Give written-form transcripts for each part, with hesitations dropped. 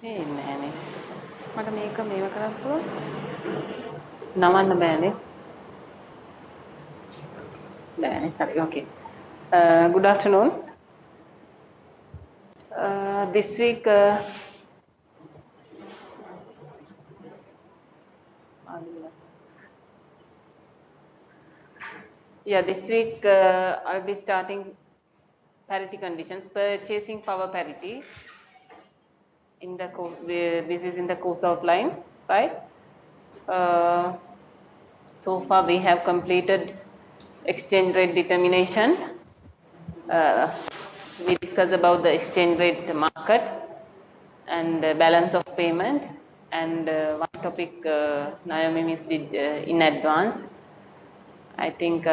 පේන්නේ නෑනේ. මට මේක මේව කරන්න පුළුවන්. නවන්න බෑනේ. බෑනේ. හරි okay. Good afternoon. This week this week I'll be starting parity conditions, purchasing power parity. In the course, this is in the course outline, right? So far we have completed exchange rate determination. We discussed about the exchange rate market and balance of payment, and one topic Naomi Miss did in advance. I think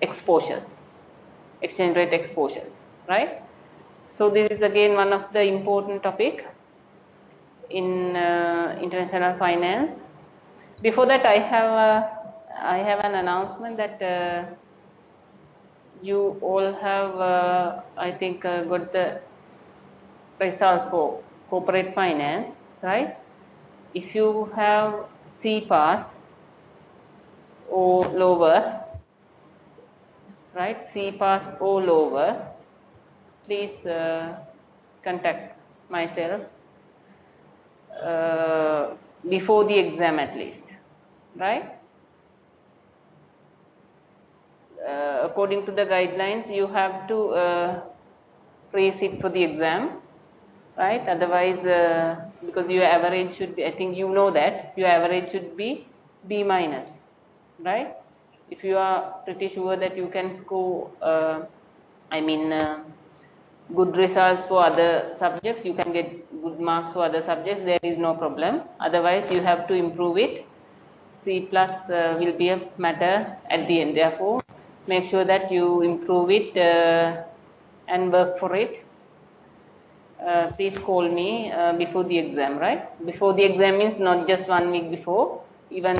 exposures, exchange rate exposures, right? So this is again one of the important topic in international finance. Before that, I have an announcement that you all have, I think, got the results for corporate finance, right? If you have C pass or lower, right? C pass or lower, please contact myself before the exam at least, right? According to the guidelines, you have to pre-sit for the exam, right? Otherwise, because your average should be, I think you know that your average should be B minus, right? If you are pretty sure that you can score, good results for other subjects, you can get good marks for other subjects, there is no problem. Otherwise, you have to improve it. C plus will be a matter at the end. Therefore, make sure that you improve it and work for it. Please call me before the exam, right? Before the exam means not just 1 week before, even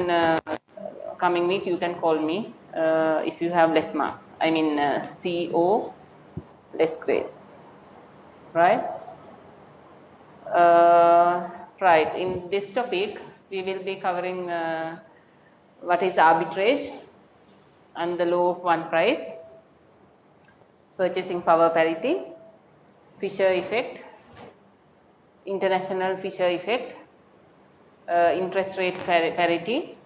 coming week you can call me if you have less marks. I mean C or less grade, right? Right, in this topic we will be covering what is arbitrage and the law of one price, purchasing power parity, Fisher effect, international Fisher effect, interest rate parity,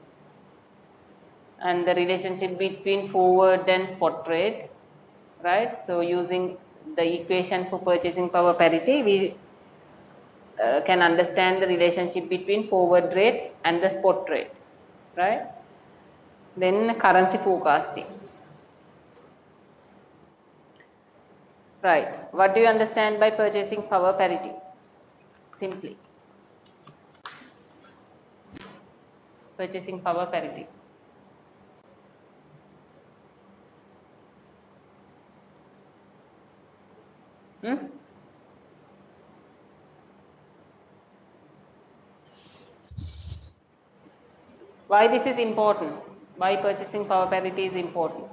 and the relationship between forward and spot rate, right? So using the equation for purchasing power parity, we can understand the relationship between forward rate and the spot rate, right? Then currency forecasting. Right, what do you understand by purchasing power parity? Simply, purchasing power parity. Why this is important? Why purchasing power parity is important?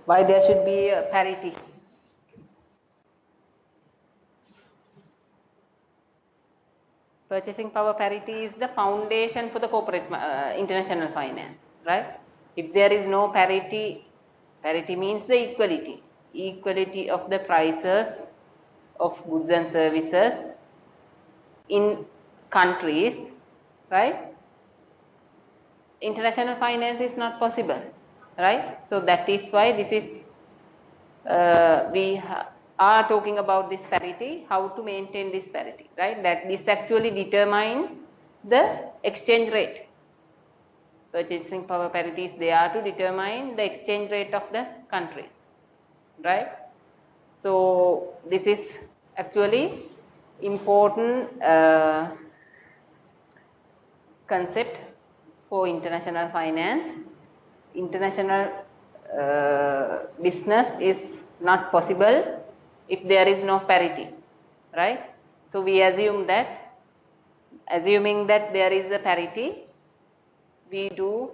Why there should be a parity? Purchasing power parity is the foundation for the corporate international finance, right? If there is no parity, parity means the equality of the prices of goods and services in countries, right? International finance is not possible, right? So that is why this is we are talking about this parity, how to maintain this parity, right? That this actually determines the exchange rate. Purchasing power parity is there to determine the exchange rate of the countries, right? So this is actually important concept for international finance. International business is not possible if there is no parity, right? So we assume that, assuming that there is a parity, we do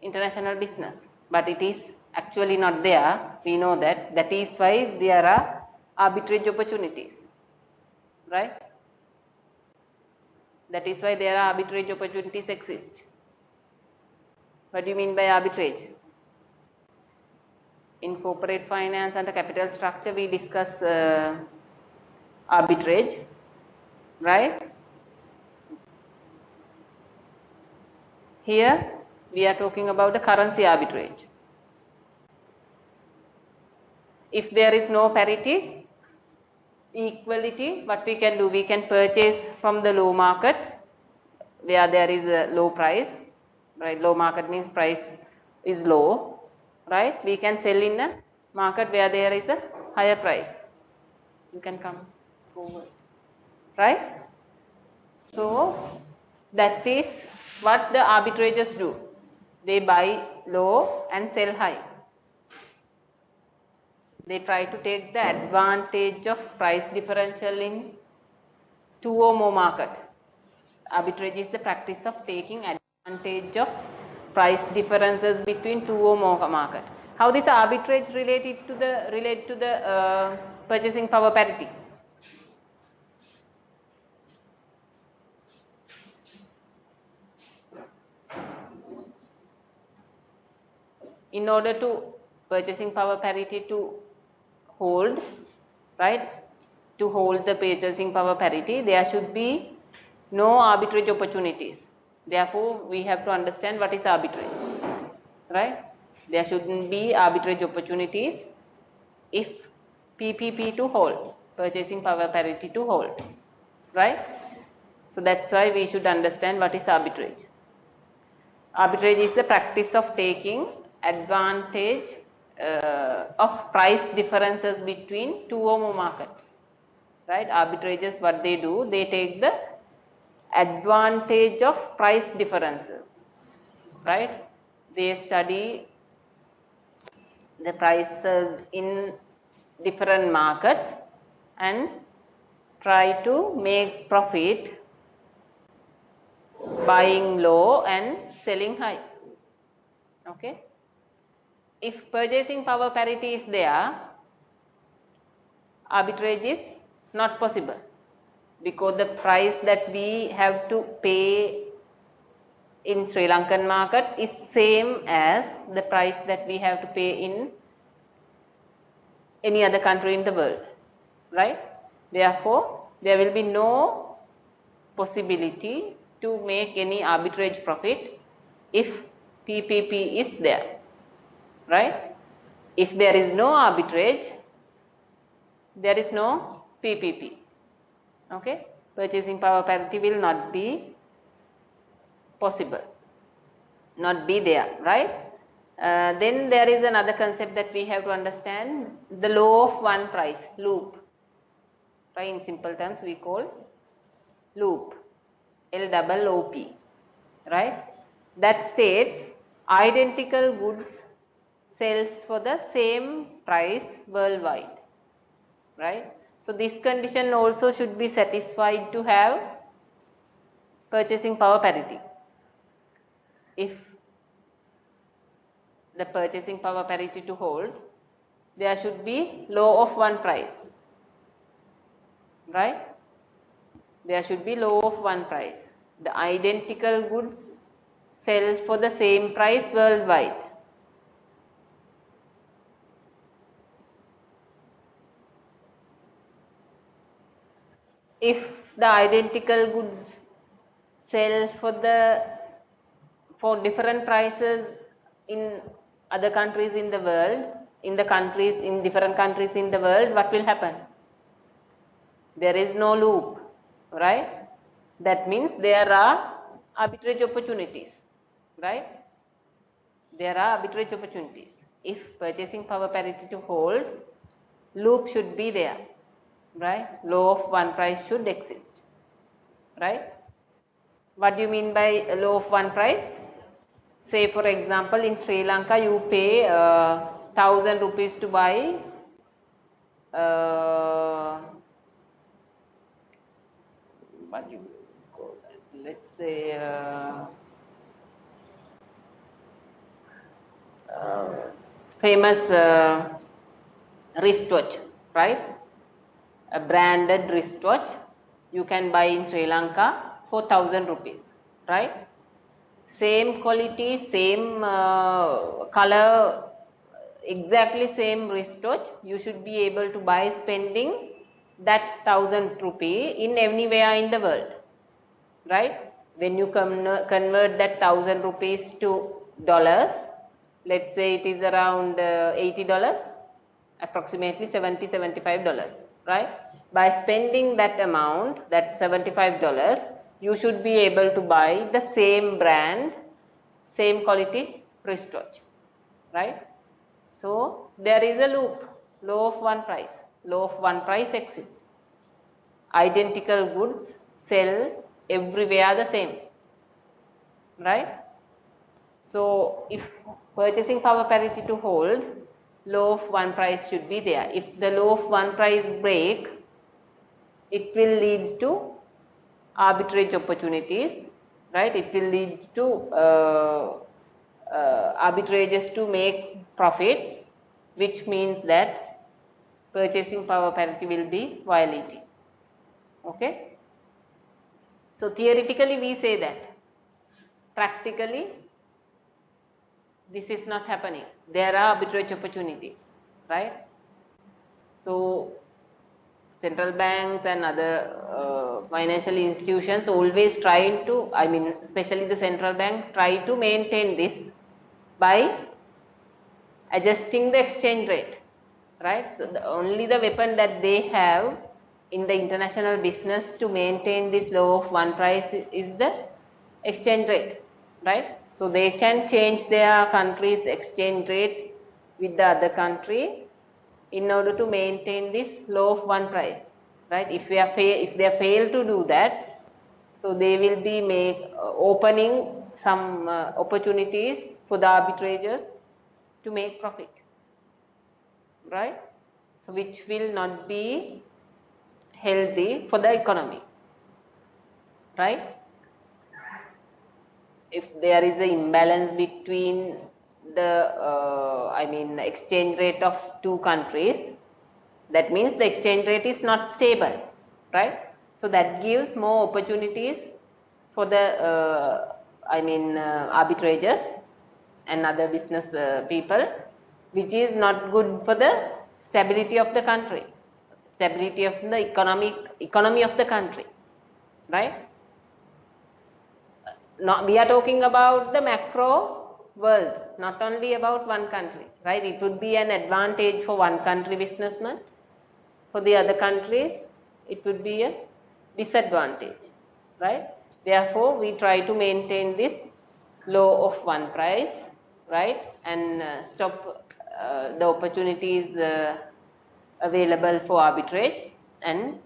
international business, but it is actually not there. We know that. That is why there are arbitrage opportunities, right? That is why there are arbitrage opportunities exist. What do you mean by arbitrage? In corporate finance and capital structure, we discuss arbitrage, right? Here we are talking about the currency arbitrage. If there is no parity, equality, what we can do? We can purchase from the low market where there is a low price, right? Low market means price is low, right? We can sell in a market where there is a higher price. You can come forward, right? So that is what the arbitrageurs do. They buy low and sell high. They try to take the advantage of price differential in two or more market. Arbitrage is the practice of taking advantage of price differences between two or more market. How this arbitrage relate to the purchasing power parity? In order to purchasing power parity to hold, right? To hold the purchasing power parity, there should be no arbitrage opportunities. Therefore, we have to understand what is arbitrage, right? There shouldn't be arbitrage opportunities if PPP to hold, purchasing power parity to hold, right? So that's why we should understand what is arbitrage. Arbitrage is the practice of taking advantage of price differences between two or more market, right? Arbitrageurs, what they do, they take the advantage of price differences, right? They study the prices in different markets and try to make profit buying low and selling high. Okay. If purchasing power parity is there, arbitrage is not possible because the price that we have to pay in Sri Lankan market is same as the price that we have to pay in any other country in the world, right? Therefore, there will be no possibility to make any arbitrage profit if PPP is there, right? If there is no arbitrage, there is no PPP, okay? Purchasing power parity will not be possible, not be there, right? Then there is another concept that we have to understand, the law of one price, loop, right? In simple terms we call loop, LOOP, right? That states identical goods sells for the same price worldwide, right? So this condition also should be satisfied to have purchasing power parity. If the purchasing power parity to hold, there should be law of one price, right? There should be law of one price. The identical goods sell for the same price worldwide. If the identical goods sell for different prices in other countries in the world, in different countries in the world, what will happen? There is no loop, right? That means there are arbitrage opportunities, right? There are arbitrage opportunities. If purchasing power parity to hold, loop should be there, right? Law of one price should exist, right? What do you mean by a law of one price? Say for example, in Sri Lanka you pay 1,000 rupees to buy what you call that? Let's say famous wristwatch, right? a branded wristwatch you can buy in Sri Lanka for 1000 rupees, right? Same quality, same color, exactly same wristwatch you should be able to buy spending that 1000 rupee in anywhere in the world, right? When you convert that 1000 rupees to dollars, let's say it is around $80, approximately $75, right? By spending that amount, that $75, you should be able to buy the same brand, same quality wristwatch, right? So there is a loop, law of one price. Law of one price exists. Identical goods sell everywhere the same, right? So if purchasing power parity to hold, law of one price should be there. If the law of one price break, it will lead to arbitrage opportunities, right? It will lead to arbitrages to make profits, which means that purchasing power parity will be violated. Okay? So theoretically we say that. Practically this is not happening. There are arbitrage opportunities, right? So central banks and other financial institutions always trying to, I mean especially the central bank, try to maintain this by adjusting the exchange rate, right? So only the weapon that they have in the international business to maintain this law of one price is the exchange rate, right? So they can change their country's exchange rate with the other country in order to maintain this law of one price, right? If they fail to do that, so they will be opening some opportunities for the arbitrageurs to make profit, right? So which will not be healthy for the economy, right? If there is an imbalance between the I mean exchange rate of two countries, that means the exchange rate is not stable, right? So that gives more opportunities for the I mean arbitrageurs and other business people, which is not good for the stability of the country, stability of the economy of the country, right? Not, we are talking about the macro world, not only about one country, right? It would be an advantage for one country businessman. For the other countries, it would be a disadvantage, right? Therefore, we try to maintain this law of one price, right? And stop the opportunities available for arbitrage and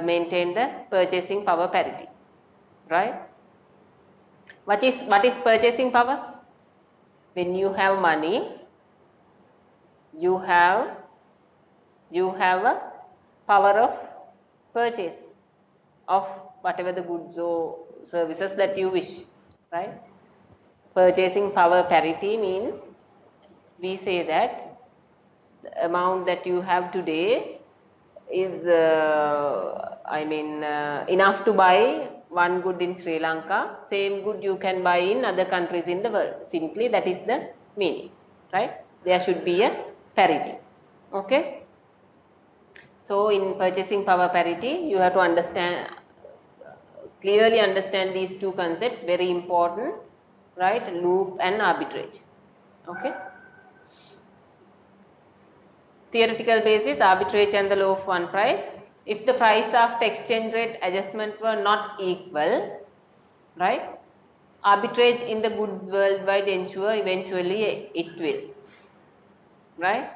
maintain the purchasing power parity, right? What is purchasing power? When you have money, you have a power of purchase of whatever the goods or services that you wish, right? Purchasing power parity means we say that the amount that you have today is I mean enough to buy one good in Sri Lanka, same good you can buy in other countries in the world. Simply that is the meaning, right? There should be a parity. Okay? So in purchasing power parity, you have to understand, clearly understand these two concepts, very important, right? Loop and arbitrage. Okay? Theoretical basis, arbitrage and the law of one price. If the price after exchange rate adjustment were not equal, right? Arbitrage in the goods worldwide ensure eventually it will, right?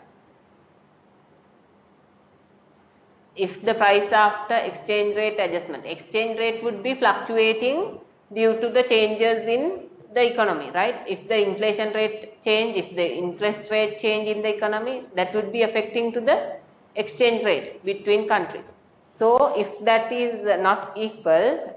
If the price after exchange rate adjustment, exchange rate would be fluctuating due to the changes in the economy, right? If the inflation rate change, if the interest rate change in the economy, that would be affecting to the exchange rate between countries. So if that is not equal,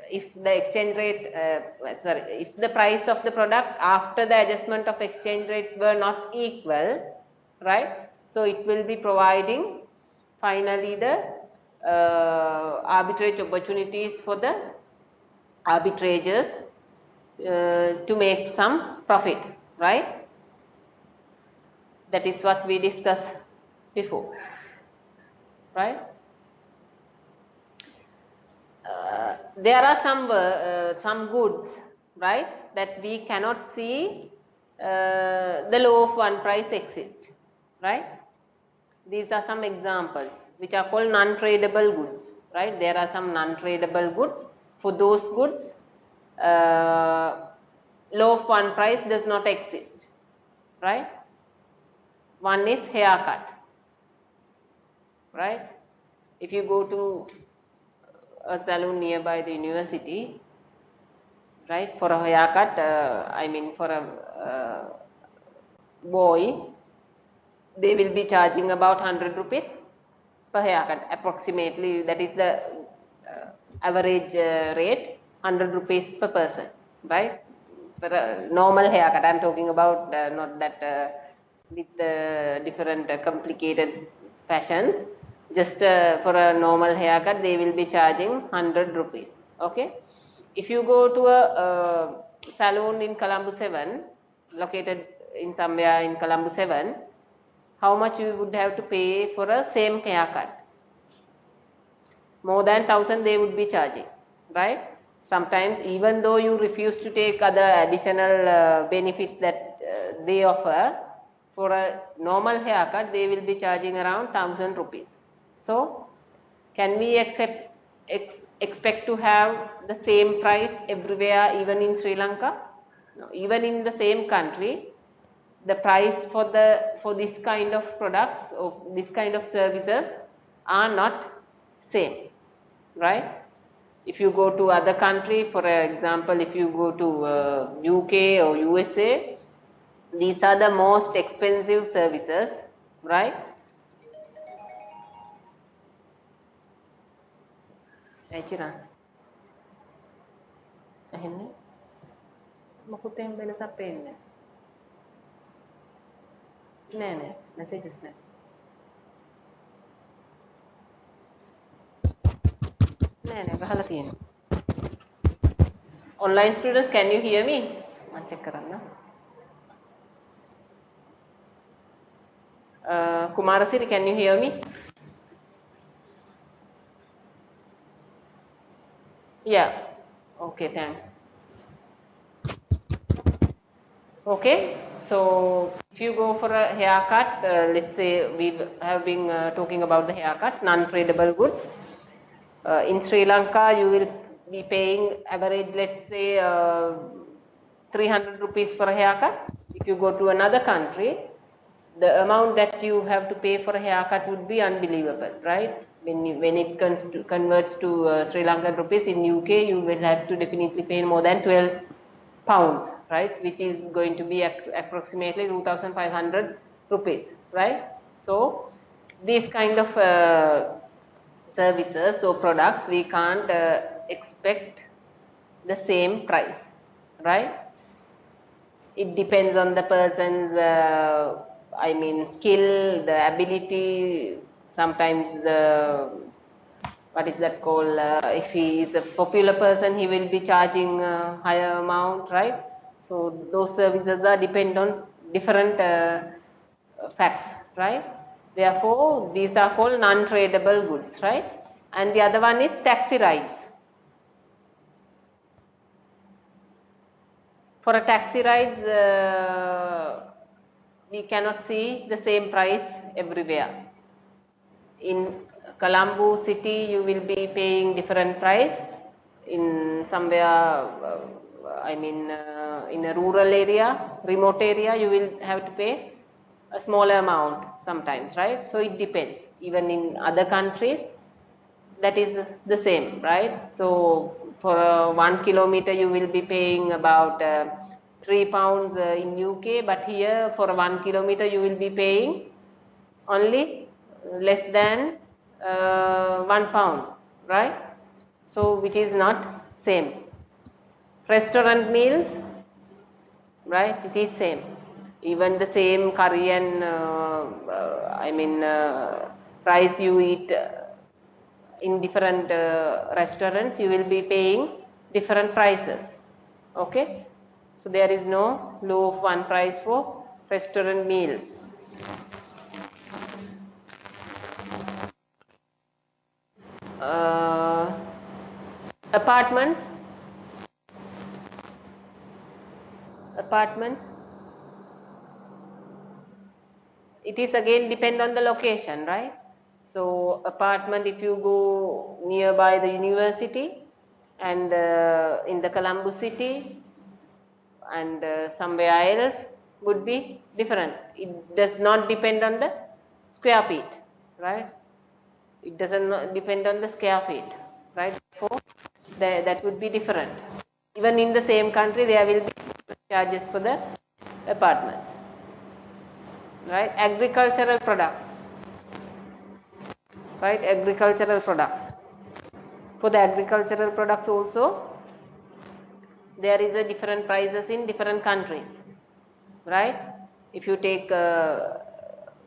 if the exchange rate, if the price of the product after the adjustment of exchange rate were not equal, right? So it will be providing finally the arbitrage opportunities for the arbitragers to make some profit, right? That is what we discussed before, right? There are some goods, right, that we cannot see the law of one price exist, right? These are some examples which are called non-tradable goods, right? There are some non-tradable goods. For those goods, law of one price does not exist, right? One is haircut, right? If you go to a salon nearby the university, right, for a haircut, I mean for a boy, they will be charging about 100 rupees per haircut, approximately. That is the average rate, 100 rupees per person, right? For a normal haircut, I am talking about not that with different complicated fashions. Just for a normal haircut, they will be charging 100 rupees. Okay. If you go to a salon in Colombo 7, located in somewhere in Colombo 7, how much you would have to pay for a same haircut? More than 1000 they would be charging, right? Sometimes even though you refuse to take other additional benefits that they offer, for a normal haircut they will be charging around 1000 rupees. So can we expect to have the same price everywhere, even in Sri Lanka? No, even in the same country, the price for this kind of products, of this kind of services, are not same, right? If you go to other country, for example, if you go to UK or USA, these are the most expensive services, right? Echira. Ahenne. මොකුත් එහෙම වෙනසක් පේන්නේ නෑ messages නෑ නෑ ගහලා තියෙනවා. Online students, can you hear me? මම check කරන්න. Kumarasiri, can you hear me? Yeah. Okay, thanks. Okay, so if you go for a haircut, let's say we have been talking about the haircuts, non-tradable goods. In Sri Lanka, you will be paying average, let's say 300 rupees for a haircut. If you go to another country, the amount that you have to pay for a haircut would be unbelievable, right? When it converts to Sri Lankan rupees, in UK, you will have to definitely pay more than 12 pounds, right? Which is going to be approximately 2500 rupees, right? So these kind of services or products, we can't expect the same price, right? It depends on the person's I mean skill, the ability. Sometimes the, what is that called, if he is a popular person, he will be charging a higher amount, right? So those services are depend on different facts, right? Therefore these are called non-tradable goods, right? And the other one is taxi rides. For a taxi ride, we cannot see the same price everywhere. In Colombo city, you will be paying different price. In somewhere, I mean, in a rural area, remote area, you will have to pay a smaller amount sometimes, right? So it depends. Even in other countries, that is the same, right? So for 1 kilometer, you will be paying about 3 pounds in UK, but here for 1 kilometer, you will be paying only less than 1 pound, right? So which is not same. Restaurant meals, right? It is same. Even the same curry and I mean price you eat in different restaurants, you will be paying different prices. Okay, so there is no law of one price for restaurant meals. Apartments, apartments, it is again depend on the location, right? So apartment, if you go nearby the university and in the Colombo city and somewhere else, would be different. It does not depend on the square feet, right? It doesn't depend on the square feet, right? Therefore, that would be different. Even in the same country, there will be charges for the apartments, right? Agricultural products, right? Agricultural products. For the agricultural products also, there is a different prices in different countries, right? If you take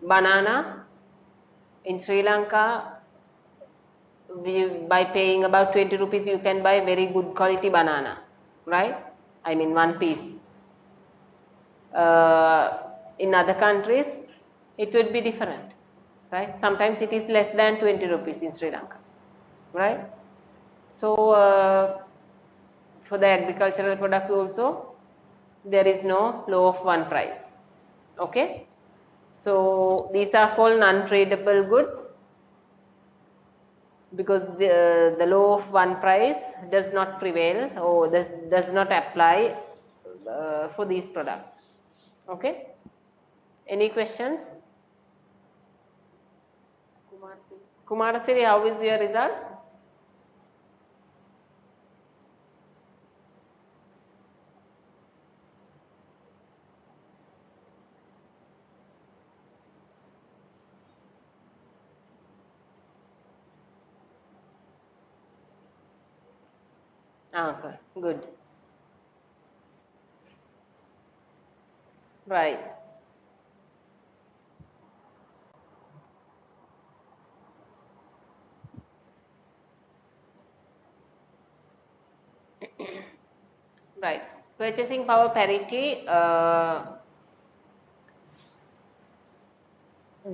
banana in Sri Lanka, by paying about 20 rupees, you can buy very good quality banana, right? I mean one piece. In other countries, it would be different, right? Sometimes it is less than 20 rupees in Sri Lanka, right? So for the agricultural products also, there is no law of one price. Okay, so these are called non-tradable goods because the law of one price does not prevail or does not apply for these products. Okay, any questions? Kumarasiri, how is your results? Okay, good. Right. Right. Purchasing power parity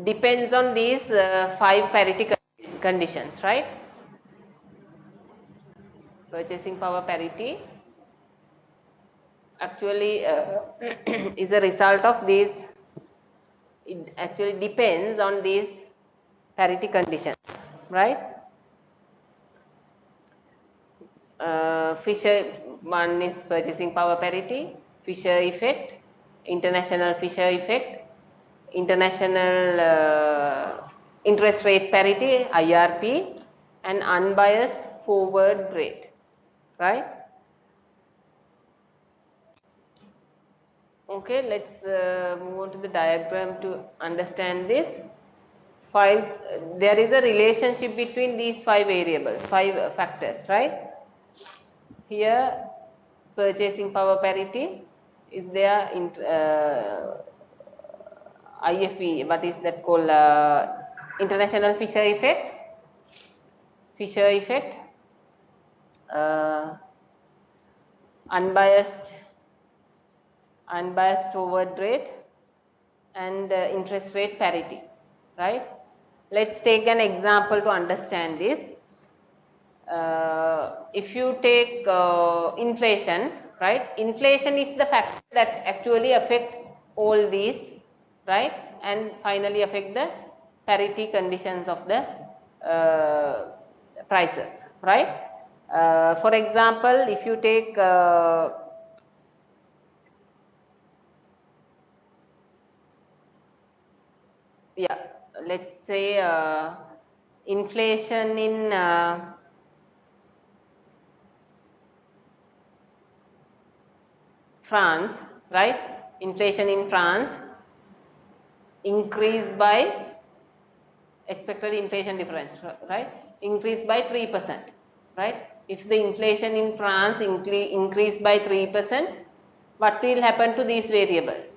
depends on these 5 parity conditions, right? Purchasing power parity actually is a result of these. It actually depends on these parity conditions, right? Fisher, one is purchasing power parity, Fisher effect, international Fisher effect, international interest rate parity IRP, and unbiased forward rate, right? Okay, let's move on to the diagram to understand this. There is a relationship between these 5 variables, 5 factors, right? Here, purchasing power parity is there in IFE, what is that called? International Fisher effect, uh, unbiased forward rate, and interest rate parity, right? Let's take an example to understand this. If you take inflation, right? Inflation is the factor that actually affect all these, right? And finally affect the parity conditions of the prices, right? For example, if you take yeah, let's say inflation in France, right? Inflation in France increased by expected inflation difference, right? Increased by 3%, right? If the inflation in France increased by 3%, what will happen to these variables?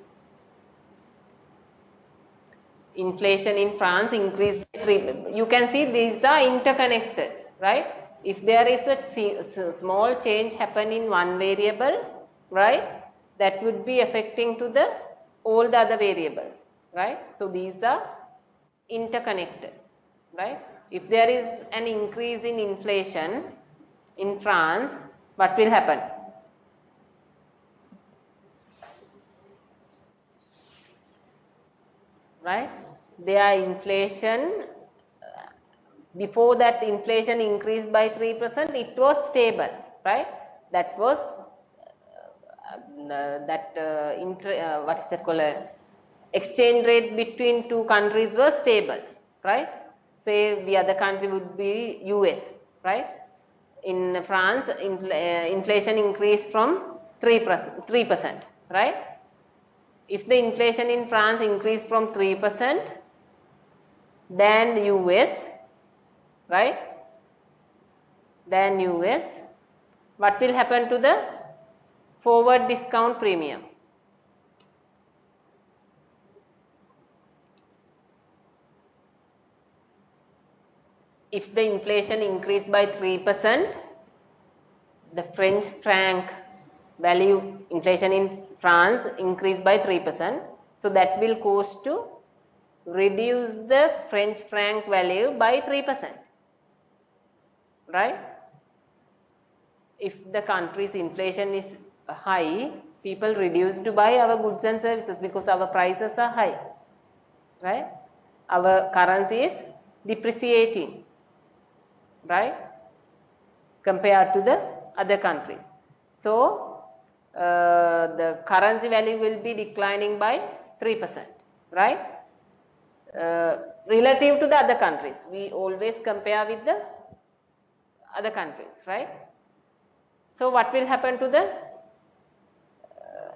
inflation in France increased by 3. You can see these are interconnected, right? If there is a small change happen in one variable, right, that would be affecting to the all the other variables, right? So these are interconnected, right? If there is an increase in inflation in France, what will happen? Right? Their inflation, before that inflation increased by 3%, it was stable, right? That was what is that called? Exchange rate between two countries was stable, right? Say the other country would be US, right? In France, inflation increased from 3%, right? If the inflation in France increased from 3% than US, right? Than US, what will happen to the forward discount premium? If the inflation increased by 3%, the French franc value, inflation in France increased by 3%. So that will cause to reduce the French franc value by 3%, right? If the country's inflation is high, people reduce to buy our goods and services because our prices are high, right? Our currency is depreciating, right, compared to the other countries. So the currency value will be declining by 3%, right? Relative to the other countries, we always compare with the other countries, right? So what will happen to the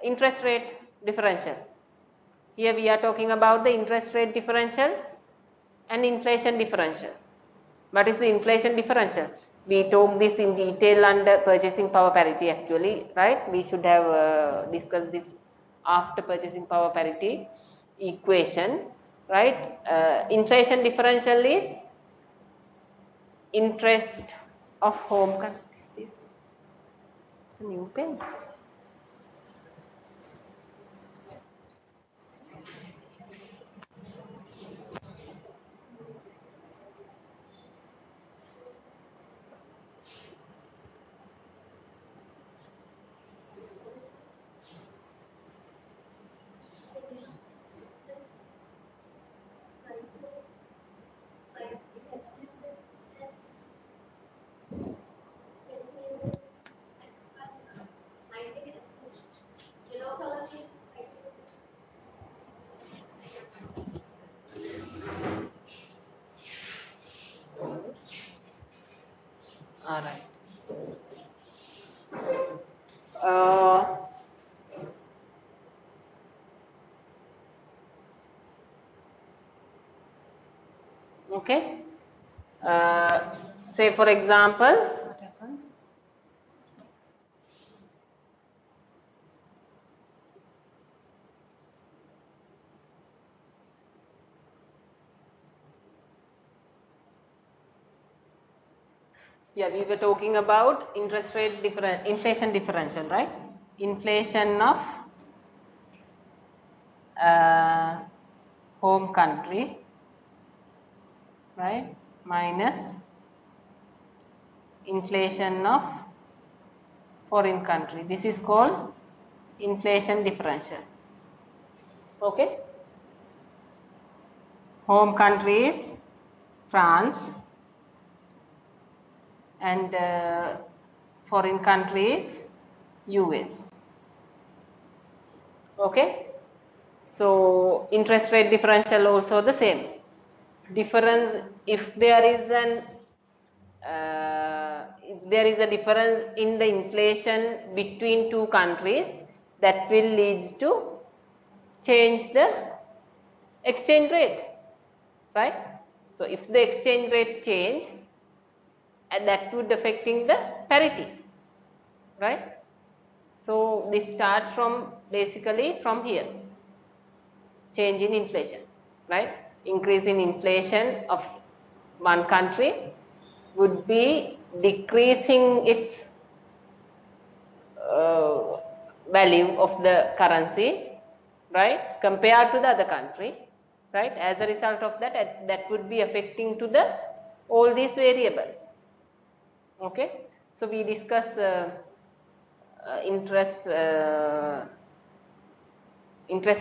interest rate differential? Here we are talking about the interest rate differential and inflation differential. What is the inflation differential? We talked this in detail under purchasing power parity actually, right? We should have discussed this after purchasing power parity equation, right? Inflation differential is interest of home countries. It's a new pen. All right. Okay. Say for example, what happened? Yeah, we were talking about interest rate inflation differential, right? Inflation of home country, right, minus inflation of foreign country. This is called inflation differential. Okay. Home country is France and foreign country is US. Okay. So interest rate differential also the same. Difference, if there is a difference in the inflation between two countries, that will lead to change the exchange rate, right? So if the exchange rate change, and that would affecting the parity, right? So this starts from basically from here, change in inflation, right? increase in inflation of one country would be decreasing its value of the currency, right, compared to the other country, right. As a result of that, that would be affecting to the all these variables. Okay. So we discuss interest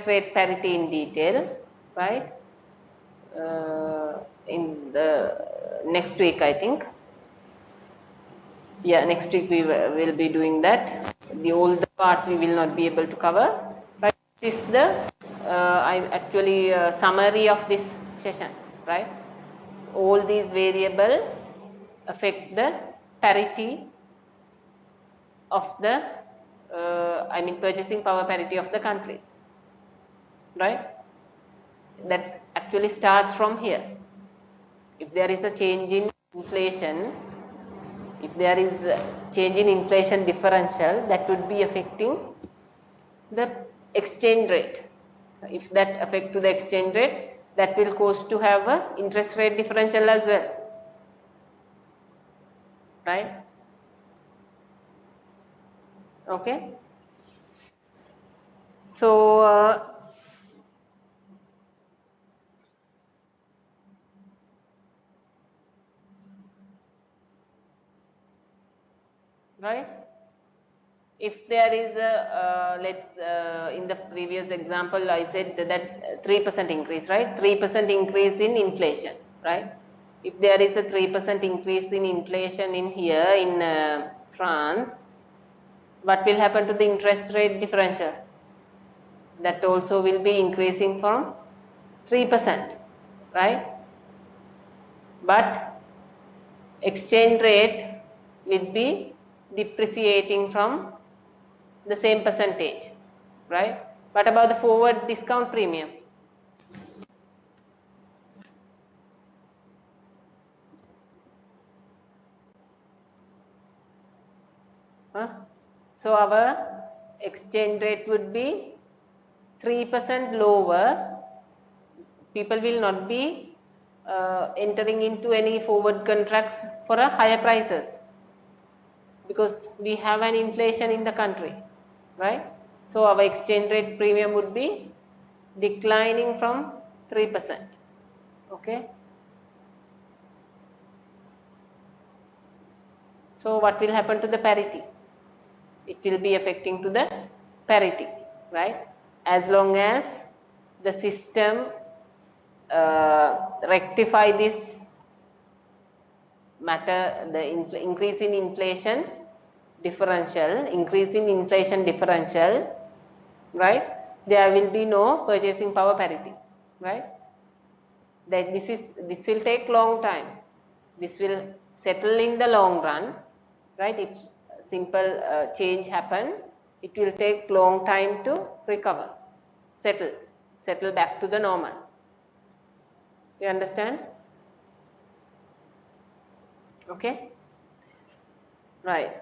rate parity in detail, right, in the next week, I think. Yeah, next week we will be doing that. All the parts we will not be able to cover. But this is the summary of this session, right? So all these variables affect the parity of the, purchasing power parity of the countries, right? That actually starts from here. If there is a change in inflation, if there is a change in inflation differential, that would be affecting the exchange rate. If that affect to the exchange rate, that will cause to have a interest rate differential as well, right? Okay. So right. If there is a in the previous example I said that 3% increase, right? 3% increase in inflation, right? If there is a 3% increase in inflation in here in France, what will happen to the interest rate differential? That also will be increasing from 3%, right? But exchange rate will be depreciating from the same percentage, right? What about the forward discount premium? So our exchange rate would be 3% lower. People will not be entering into any forward contracts for a higher prices because we have an inflation in the country, right? So our exchange rate premium would be declining from 3%. Okay. So what will happen to the parity? It will be affecting to the parity, right? As long as the system rectify this matter, the increase in inflation differential, right? There will be no purchasing power parity, right? That this will take long time. This will settle in the long run, right? If simple change happen, it will take long time to recover, settle back to the normal. You understand? Okay. Right.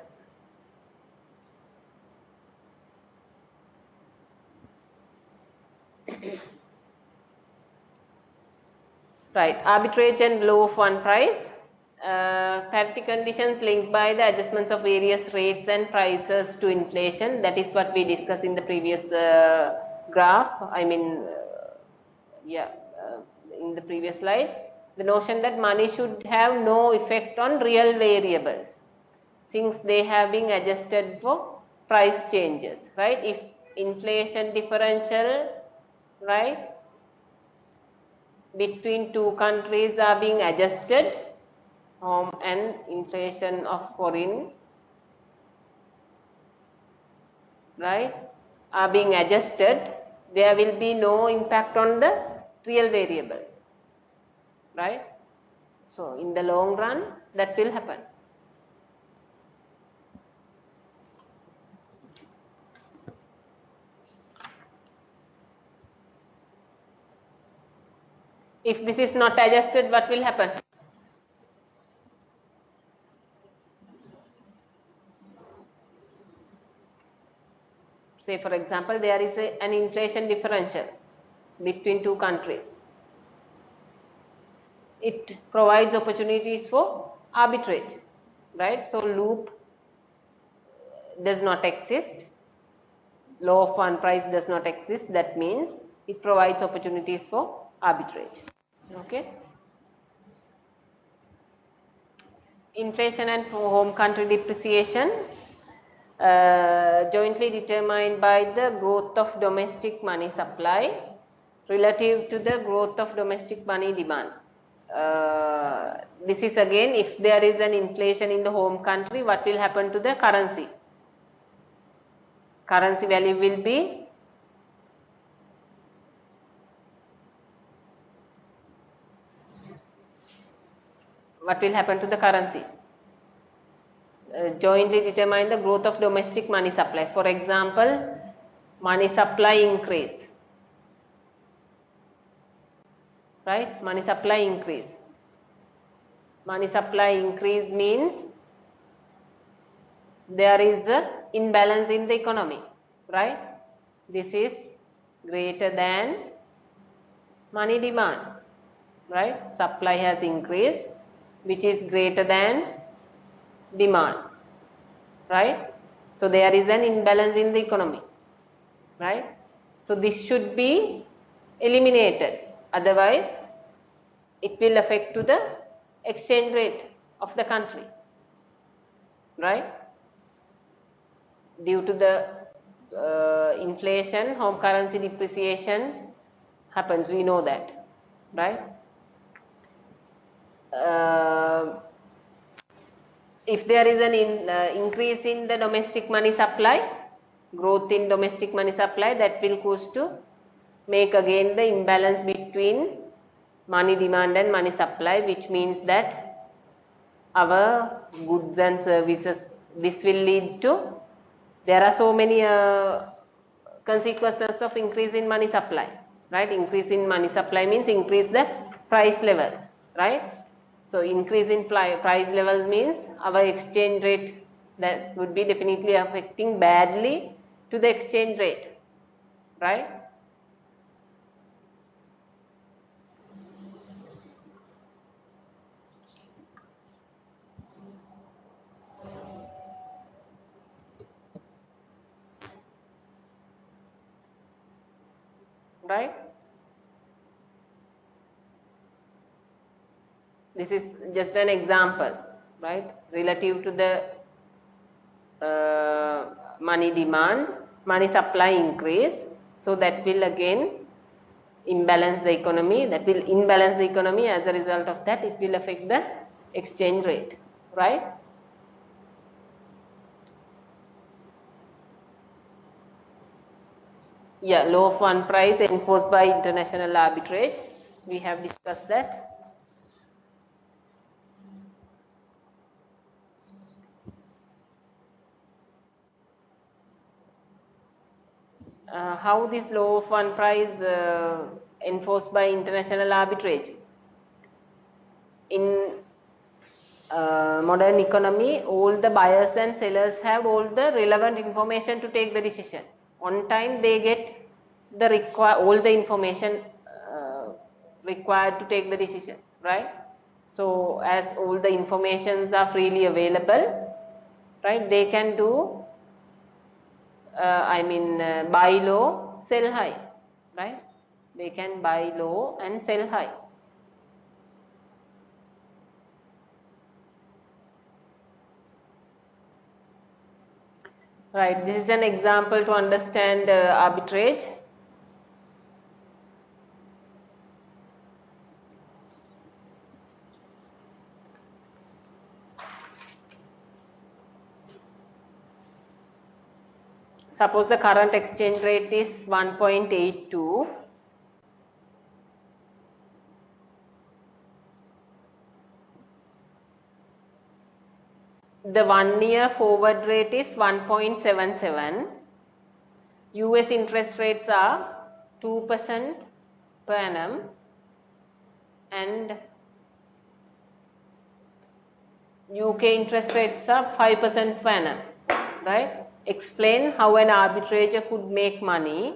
Right. Arbitrage and law of one price. Parity conditions linked by the adjustments of various rates and prices to inflation. That is what we discussed in the previous graph. In the previous slide. The notion that money should have no effect on real variables since they have been adjusted for price changes, right? If inflation differential, right, between two countries are being adjusted, home and inflation of foreign, right, are being adjusted, there will be no impact on the real variables, right? So in the long run that will happen. If this is not adjusted, what will happen? Say for example, there is an inflation differential between two countries. it provides opportunities for arbitrage, right? So loop does not exist, law of one price does not exist, that means it provides opportunities for arbitrage. Okay. Inflation and home country depreciation jointly determined by the growth of domestic money supply relative to the growth of domestic money demand. This is again, if there is an inflation in the home country, what will happen to the currency? Currency value will be what will happen to the currency? Jointly determine the growth of domestic money supply. For example, money supply increase, right? Money supply increase. Money supply increase means there is a imbalance in the economy, right? This is greater than money demand, right? Supply has increased, which is greater than demand, right? So there is an imbalance in the economy, right? So this should be eliminated, otherwise it will affect to the exchange rate of the country, right? Due to the inflation, home currency depreciation happens, we know that, right? If there is an increase in the domestic money supply, growth in domestic money supply, that will cause to make again the imbalance between money demand and money supply, which means that our goods and services, this will lead to, there are so many consequences of increase in money supply, right? Increase in money supply means increase the price levels, right? So increase in price levels means our exchange rate, that would be definitely affecting badly to the exchange rate, right? Right? This is just an example, right? Relative to the money demand, money supply increase, so that will again imbalance the economy, that will imbalance the economy. As a result of that, it will affect the exchange rate, right? Yeah, law of one price enforced by international arbitrage, we have discussed that. How this law of one price enforced by international arbitrage? In modern economy, all the buyers and sellers have all the relevant information to take the decision. On time they get the all the information required to take the decision, right? So as all the informations are freely available, right, they can do buy low, sell high, right? They can buy low and sell high. Right, this is an example to understand arbitrage. Suppose the current exchange rate is 1.82. The 1 year forward rate is 1.77. US interest rates are 2% per annum and UK interest rates are 5% per annum, right? Explain how an arbitrator could make money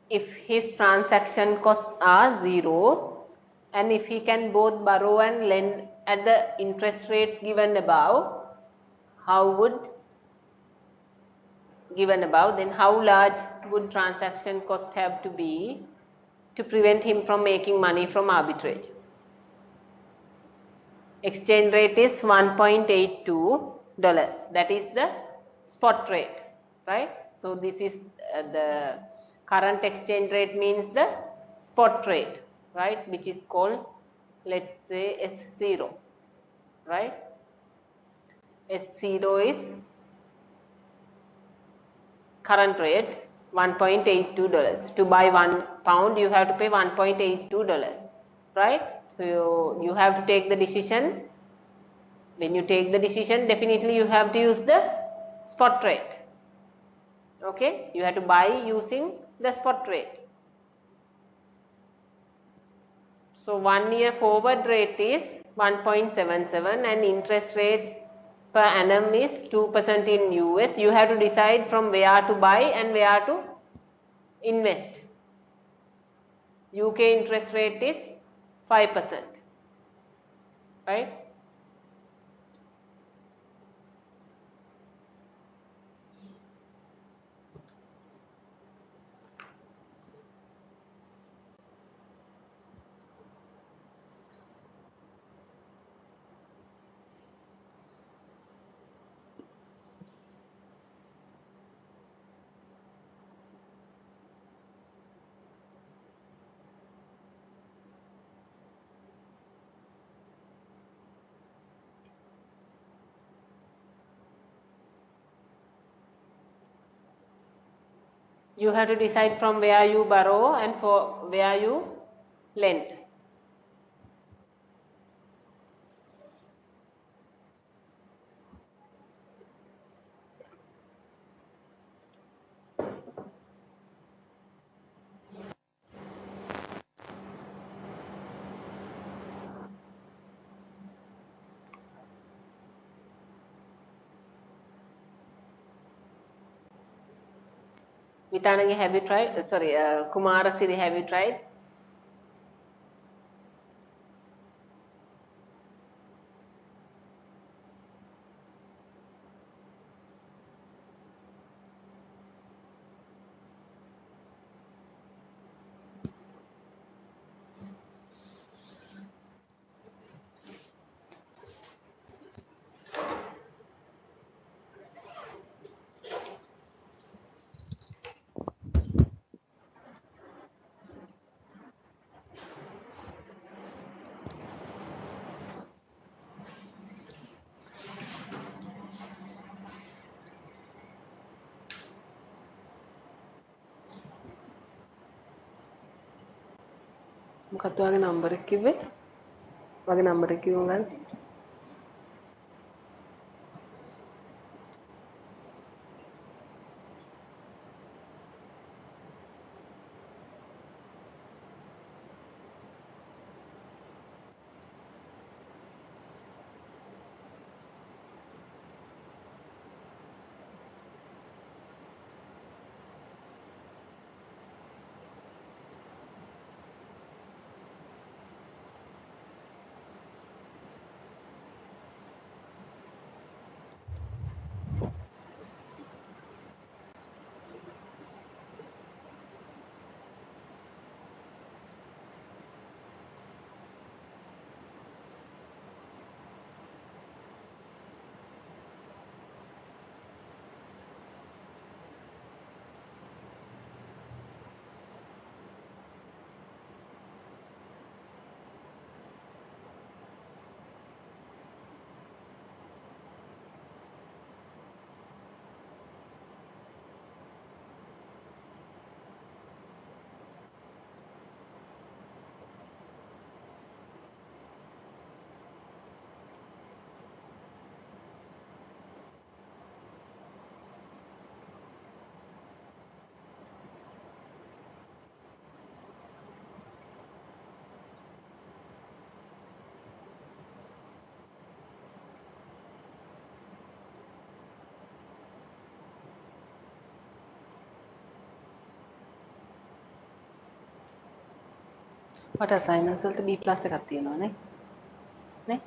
if his transaction costs are 0 and if he can both borrow and lend at the interest rates given above, then how large would transaction cost have to be to prevent him from making money from arbitrage? Exchange rate is $1.82. That is the spot rate, right? So this is the current exchange rate means the spot rate, right? Which is called, let's say, S0, right? S0 is current rate $1.82. To buy £1, you have to pay $1.82, right? So you have to take the decision. When you take the decision, definitely you have to use the spot rate. Okay, you have to buy using the spot rate. So 1 year forward rate is 1.77 and interest rates per annum is 2% in US. You have to decide from where to buy and where to invest. UK interest rate is 5%, right? You have to decide from where you borrow and for where you lend. Vitanagi, have you tried? Sorry, Kumarasiri, have you tried? මොකක්ද වගේ number එක කිව්වේ? වගේ number එක කිව්ව ගන්න. What assignments වලට B+ එකක් තියෙනවා නේ? නේ?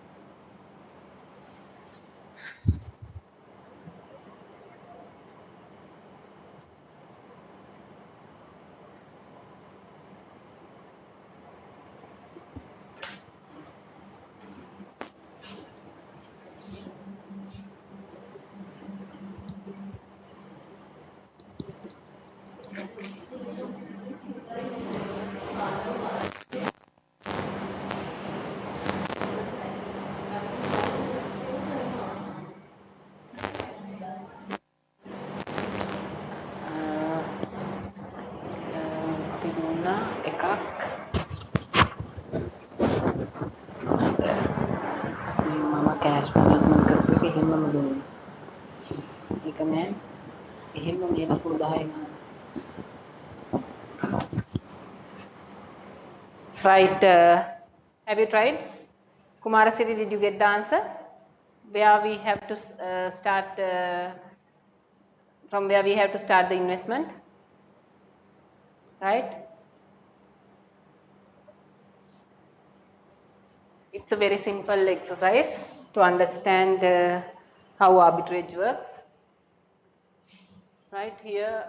අපි දුන්නා එකක් මම කෑෂ් මැනේජ්මන්ට් කරපු එක එහෙමම දුන්නා. ඒක නෑ. එහෙම මේ ලකුණු 10 ගන්න. Right. Have you tried? Kumarasiri, did you get the answer? Where we have to start, from where we have to start the investment? Right? It's a very simple exercise to understand how arbitrage works. Right here,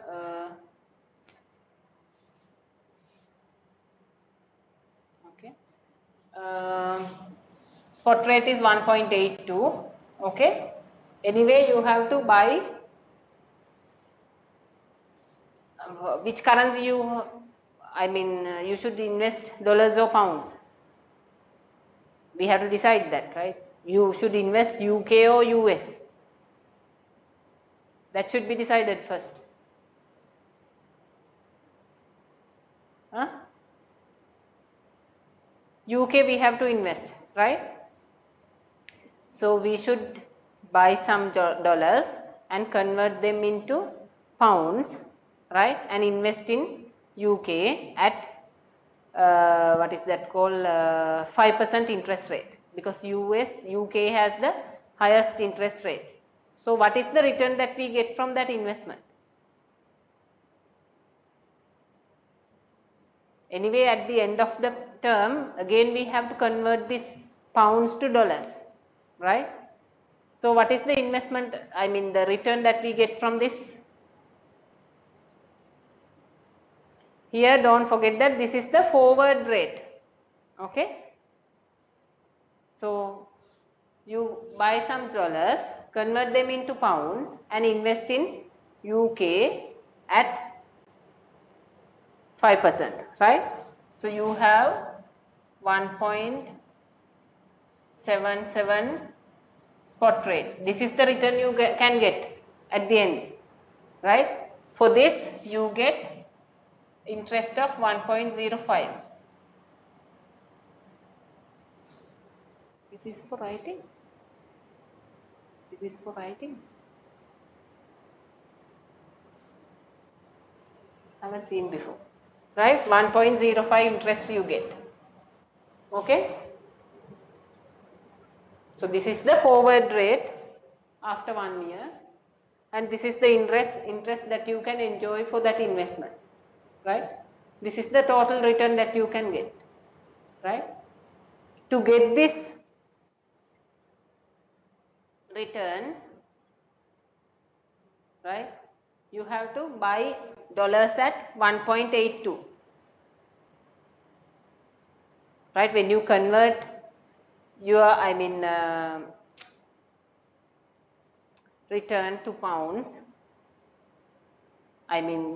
okay. Spot rate is 1.82. Okay. Anyway, you have to buy which currency you, you should invest dollars or pounds. We have to decide that, right? You should invest UK or US. That should be decided first. Huh? UK we have to invest, right? So we should buy some dollars and convert them into pounds, right? And invest in UK at what is that called 5% interest rate, because UK has the highest interest rate. So what is the return that we get from that investment? Anyway, at the end of the term, again we have to convert this pounds to dollars, right? So what is the investment, the return that we get from this? Here don't forget that this is the forward rate, okay? So you buy some dollars, convert them into pounds and invest in UK at 5%, right? So you have 1.77 spot rate. This is the return you can get at the end, right? For this you get interest of 1.05. This is for writing. This is for writing. I haven't seen before, right? 1.05 interest you get. Okay. So this is the forward rate after 1 year, and this is the interest that you can enjoy for that investment, right? This is the total return that you can get, right? To get this return, right, you have to buy dollars at 1.82, right? When you convert your return to pounds,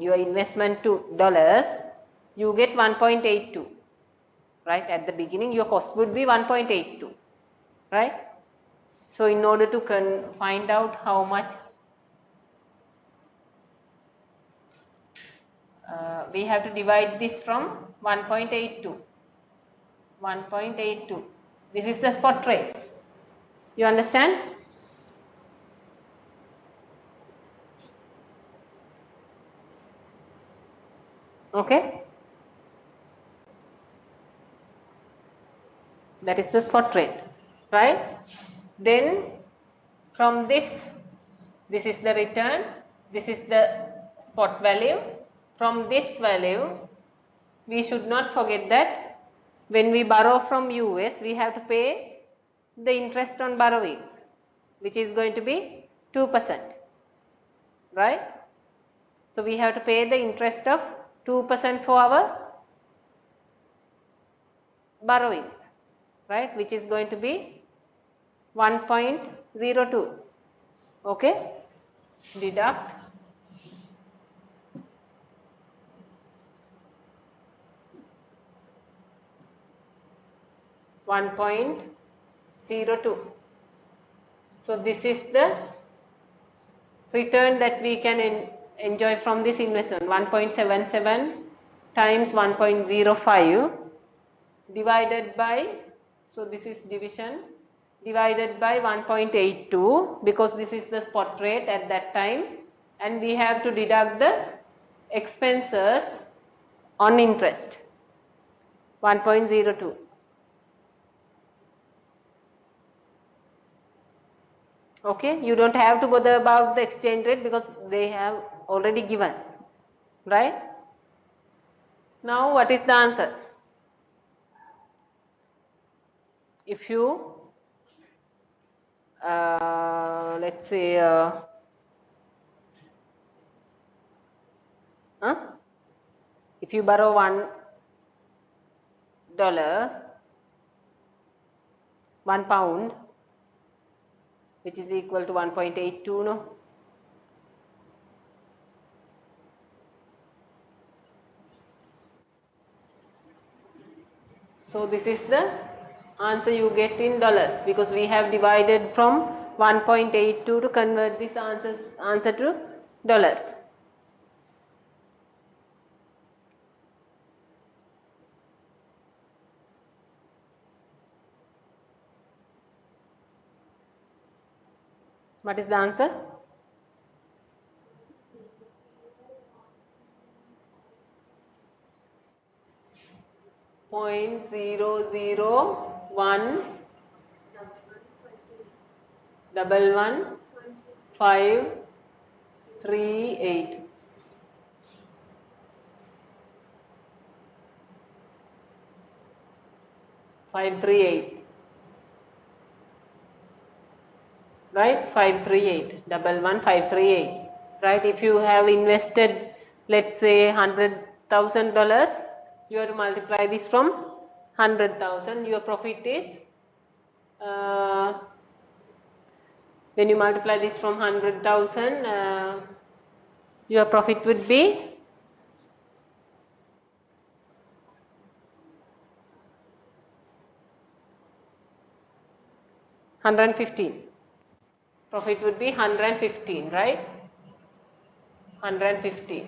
your investment to dollars, you get 1.82, right? At the beginning your cost would be 1.82, right? So in order to find out how much we have to divide this from 1.82. 1.82. This is the spot rate. You understand? Okay. That is the spot rate, right? Then from this is the return, this is the spot value. From this value, we should not forget that when we borrow from US, we have to pay the interest on borrowings, which is going to be 2%, right? So we have to pay the interest of 2% for our borrowings, right, which is going to be 1.02. Okay, deduct 1.02. So this is the return that we can enjoy from this investment. 1.77 times 1.05 divided by, so this is division, divided by 1.82, because this is the spot rate at that time, and we have to deduct the expenses on interest, 1.02. Okay, you don't have to bother about the exchange rate because they have already given, right? Now what is the answer? If you let's say if you borrow $1, 1 pound, which is equal to 1.82, no? So this is the answer you get in dollars, because we have divided from 1.82 to convert this answer to dollars. What is the answer? $0.001111538. 538, right? 538, 11538, right? If you have invested, let's say $100,000, you have to multiply this from 100,000. Your profit is when you multiply this from 100,000, your profit would be 115. Profit would be 115, right? 115.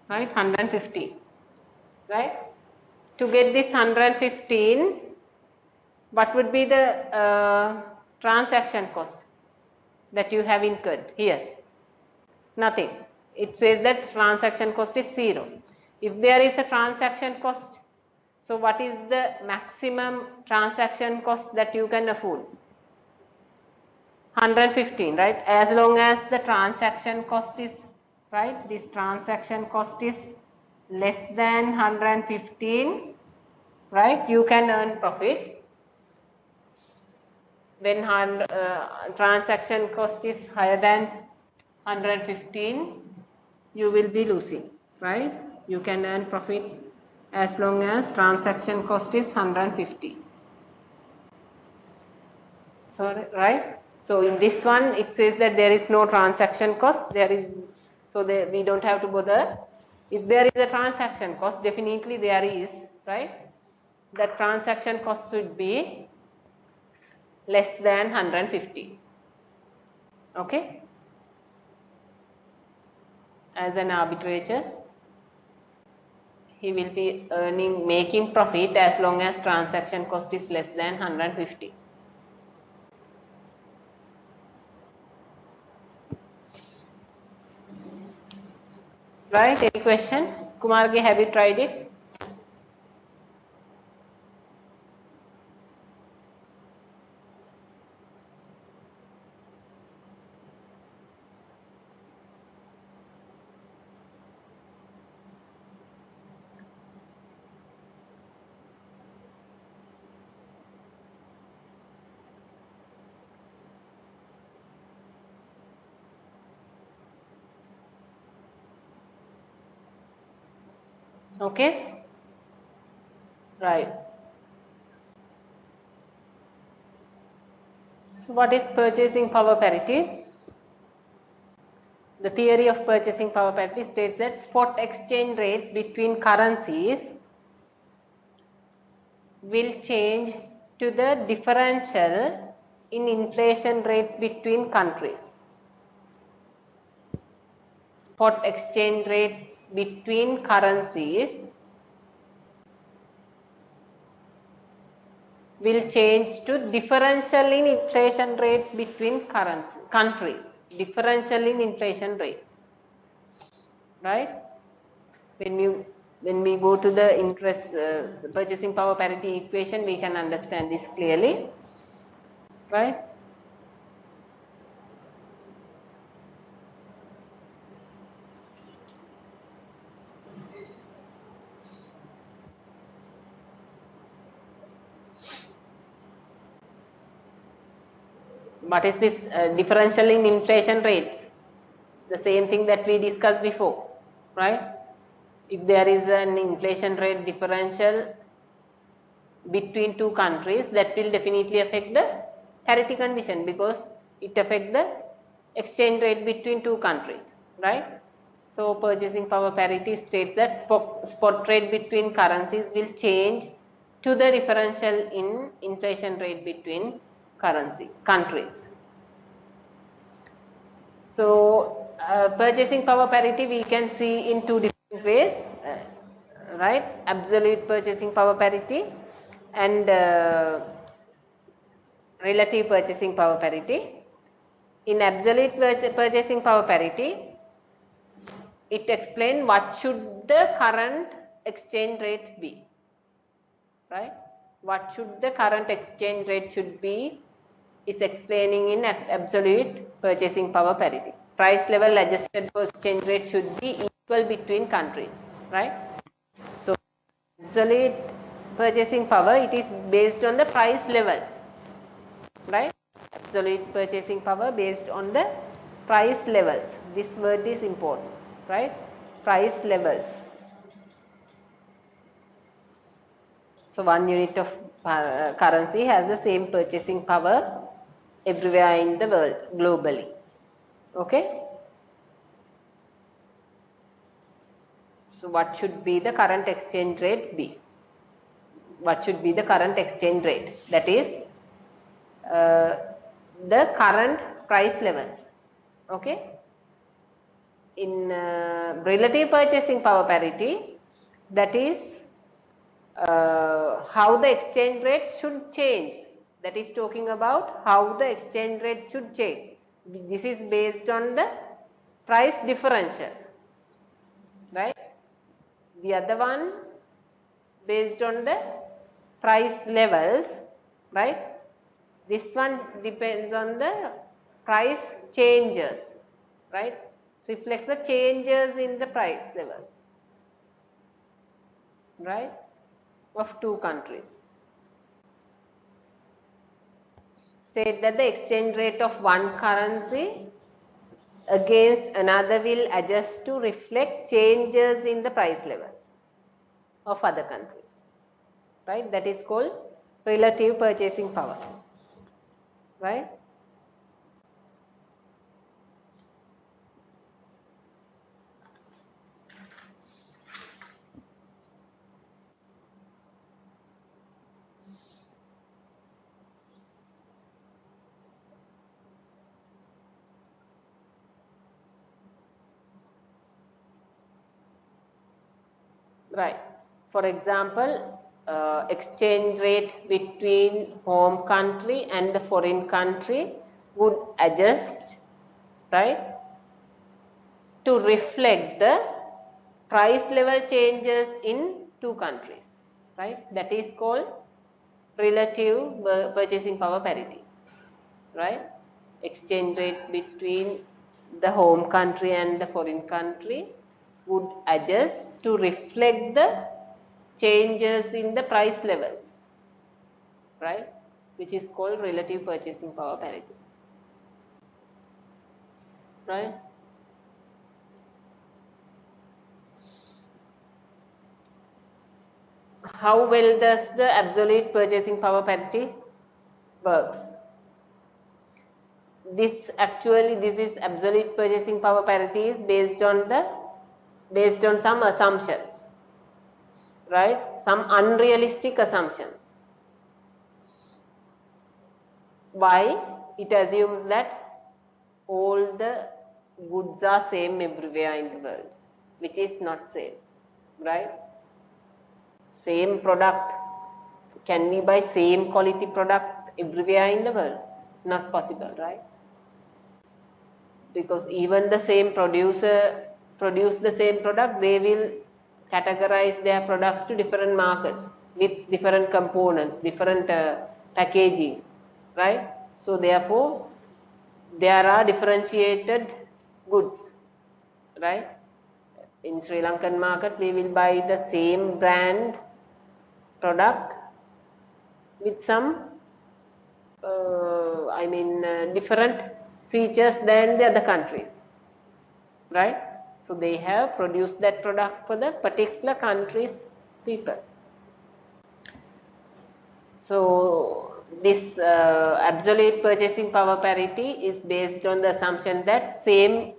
Right? 115. Right? To get this 115, what would be the transaction cost that you have incurred here? Nothing. It says that transaction cost is 0. If there is a transaction cost, so what is the maximum transaction cost that you can afford? 115, right? As long as the transaction cost is, right, this transaction cost is less than 115, right, you can earn profit. When transaction cost is higher than 115, you will be losing, right? You can earn profit as long as transaction cost is 150. So, right? So in this one, it says that there is no transaction cost. There is, so we don't have to bother. If there is a transaction cost, definitely there is, right? The transaction cost should be less than 150. Okay? As an arbitrator, he will be making profit as long as transaction cost is less than 150. Right? Any question? Kumarge, have you tried it? Okay, right. So what is purchasing power parity? The theory of purchasing power parity states that spot exchange rates between currencies will change to the differential in inflation rates between countries. Spot exchange rate between currencies will change to differential in inflation rates between countries. Differential in inflation rates, right? When we go to the interest purchasing power parity equation, we can understand this clearly, right? What is this differential in inflation rates? The same thing that we discussed before, right? If there is an inflation rate differential between two countries, that will definitely affect the parity condition because it affects the exchange rate between two countries, right? So purchasing power parity states that spot rate between currencies will change to the differential in inflation rate between countries. So purchasing power parity we can see in two different ways, right? Absolute purchasing power parity and relative purchasing power parity. In absolute purchasing power parity, it explains what should the current exchange rate be, right? What should the current exchange rate should be is explaining in absolute purchasing power parity. Price level adjusted for exchange rate should be equal between countries, right? So absolute purchasing power, it is based on the price levels, right? Absolute purchasing power based on the price levels. This word is important, right? Price levels. So one unit of currency has the same purchasing power everywhere in the world, globally. Okay? So what should be the current exchange rate be? What should be the current exchange rate? That is uh, the current price levels. Okay? In relative purchasing power parity, that is how the exchange rate should change. That is talking about how the exchange rate should change. This is based on the price differential, right? The other one based on the price levels, right? This one depends on the price changes, right? Reflects the changes in the price levels, right? Of two countries. State that the exchange rate of one currency against another will adjust to reflect changes in the price levels of other countries, right? That is called relative purchasing power, right? Right. For example, exchange rate between home country and the foreign country would adjust, right, to reflect the price level changes in two countries, right? That is called relative purchasing power parity, right? Exchange rate between the home country and the foreign country would adjust to reflect the changes in the price levels, right? Which is called relative purchasing power parity, right? how well does the absolute purchasing power parity works? This is absolute purchasing power parity is based on some assumptions, right? Some unrealistic assumptions. Why? It assumes that all the goods are same everywhere in the world, which is not same, right? Same product, can we buy same quality product everywhere in the world? Not possible, right? Because even the same producer produce the same product, they will categorize their products to different markets with different components, different packaging, right? So therefore, there are differentiated goods, right? In Sri Lankan market, we will buy the same brand product with some different features than the other countries, right? So they have produced that product for the particular country's people. So this absolute purchasing power parity is based on the assumption that same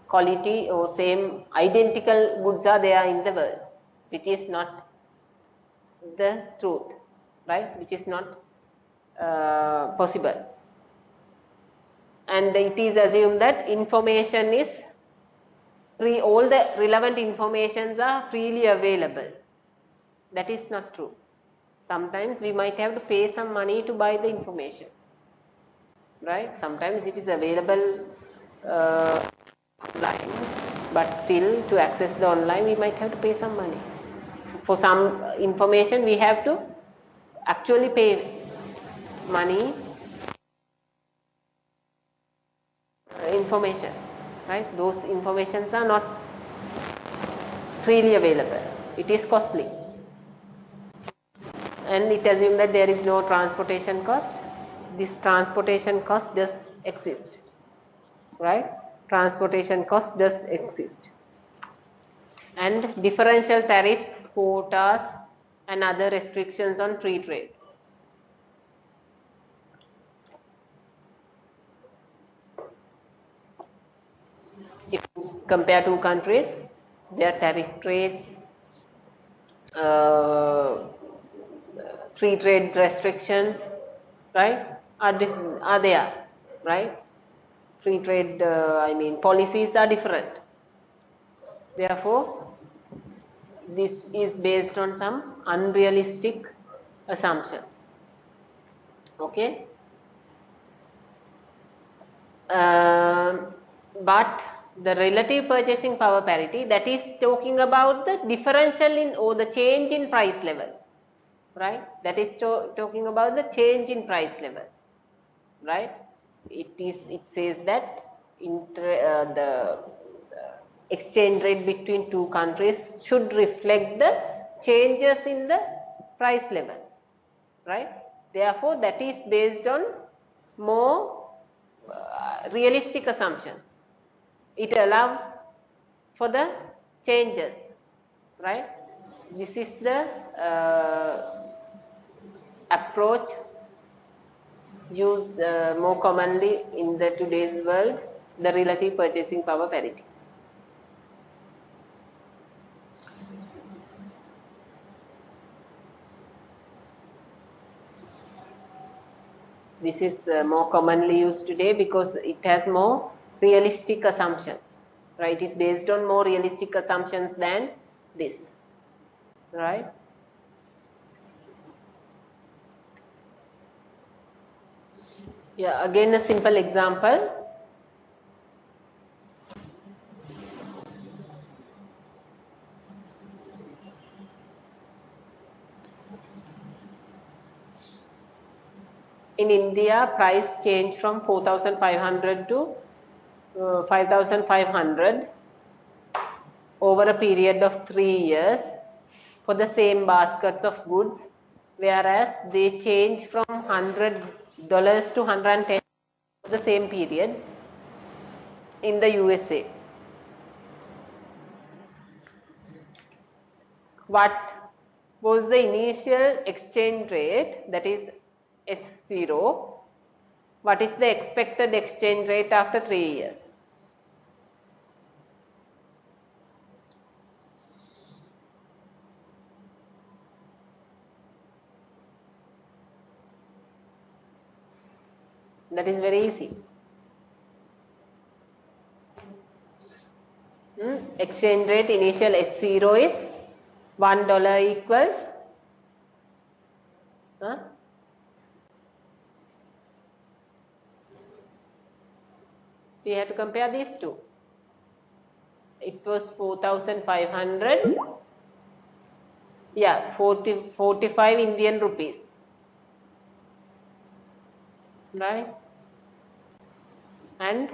quality or same identical goods are there in the world, which is not the truth, right? Which is not possible. And it is assumed that information is free, all the relevant informations are freely available. That is not true. Sometimes we might have to pay some money to buy the information, right? Sometimes it is available online, but still to access the online we might have to pay some money. For some information we have to actually pay money information, right? Those informations are not freely available. It is costly. And it assumes that there is no transportation cost. This transportation cost does exist, right? Transportation cost does exist. And differential tariffs, quotas, and other restrictions on free trade. If you compare two countries, their tariff rates, free trade restrictions, right, are there, right? Free trade, policies are different. Therefore, this is based on some unrealistic assumptions. Okay. But the relative purchasing power parity, that is talking about the differential in or the change in price levels, right? That is talking about the change in price level, right? It says that the exchange rate between two countries should reflect the changes in the price levels, right? Therefore, that is based on more realistic assumptions. It allows for the changes, right? This is the approach used more commonly in the today's world, the relative purchasing power parity. This is more commonly used today because it has more realistic assumptions, right? It is based on more realistic assumptions than this, right? Yeah, again a simple example. In India, price changed from 4,500 to 5,500 over a period of 3 years for the same baskets of goods, whereas they change from $100 to 110 for the same period in the USA. What was the initial exchange rate, that is S0. What is the expected exchange rate after 3 years? That is very easy. Exchange rate initial S0 is $1 equals we have to compare these two. It was 4,500. Yeah, 45 Indian rupees. Right? And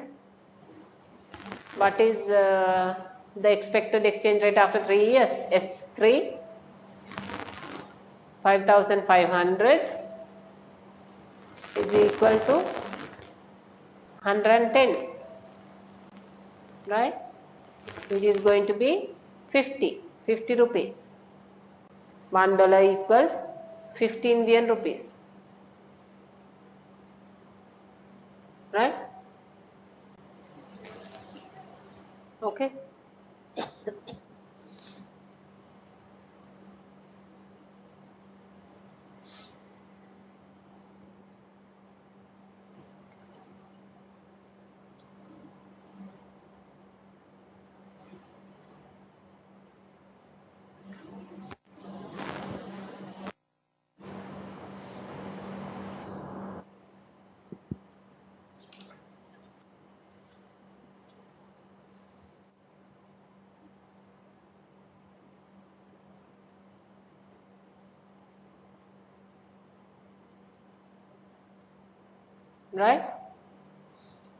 what is the expected exchange rate after 3 years? S3, 5,500 is equal to 110. Right? Which is going to be 50 rupees. $1 equals 50 Indian rupees. Right? Okay. Right?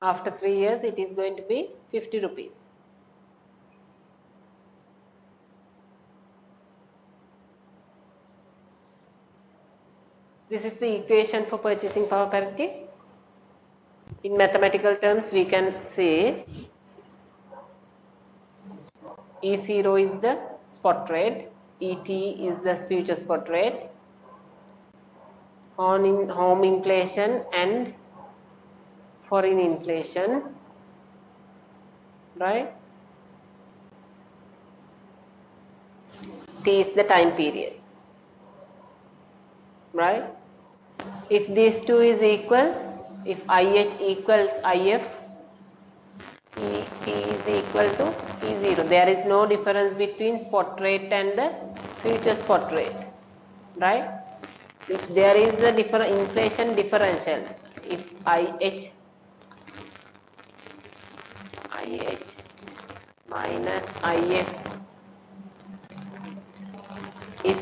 After 3 years, it is going to be 50 rupees. This is the equation for purchasing power parity. In mathematical terms, we can say E0 is the spot rate, ET is the future spot rate, home inflation and foreign inflation, right? T is the time period, right? If these two is equal, if IH equals IF, ET is equal to E0. There is no difference between spot rate and the future spot rate, right? If there is a inflation differential, if IH minus IF is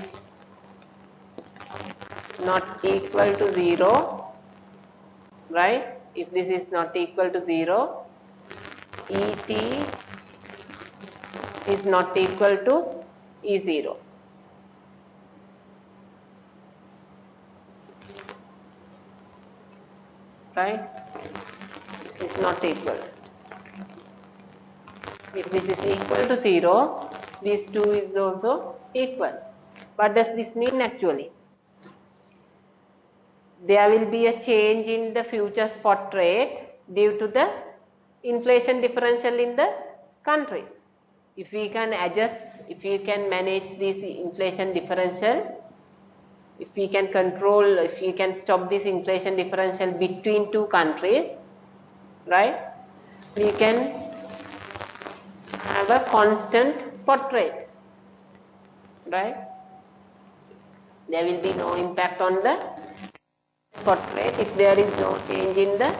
not equal to 0, right? If this is not equal to 0, ET is not equal to E0. Right? Is not equal. If this is equal to 0, these two is also equal. What does this mean actually? There will be a change in the future spot rate due to the inflation differential in the countries. If we can adjust, if we can manage this inflation differential, if we can control, if we can stop this inflation differential between two countries, right, we can have a constant spot rate, right? There will be no impact on the spot rate if there is no change in the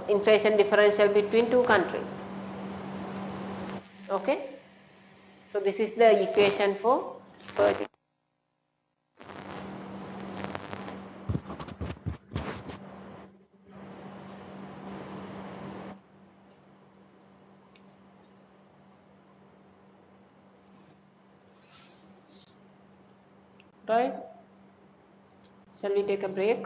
inflation differential between two countries. Okay, so this is the equation for purchase. Right? Shall we take a break?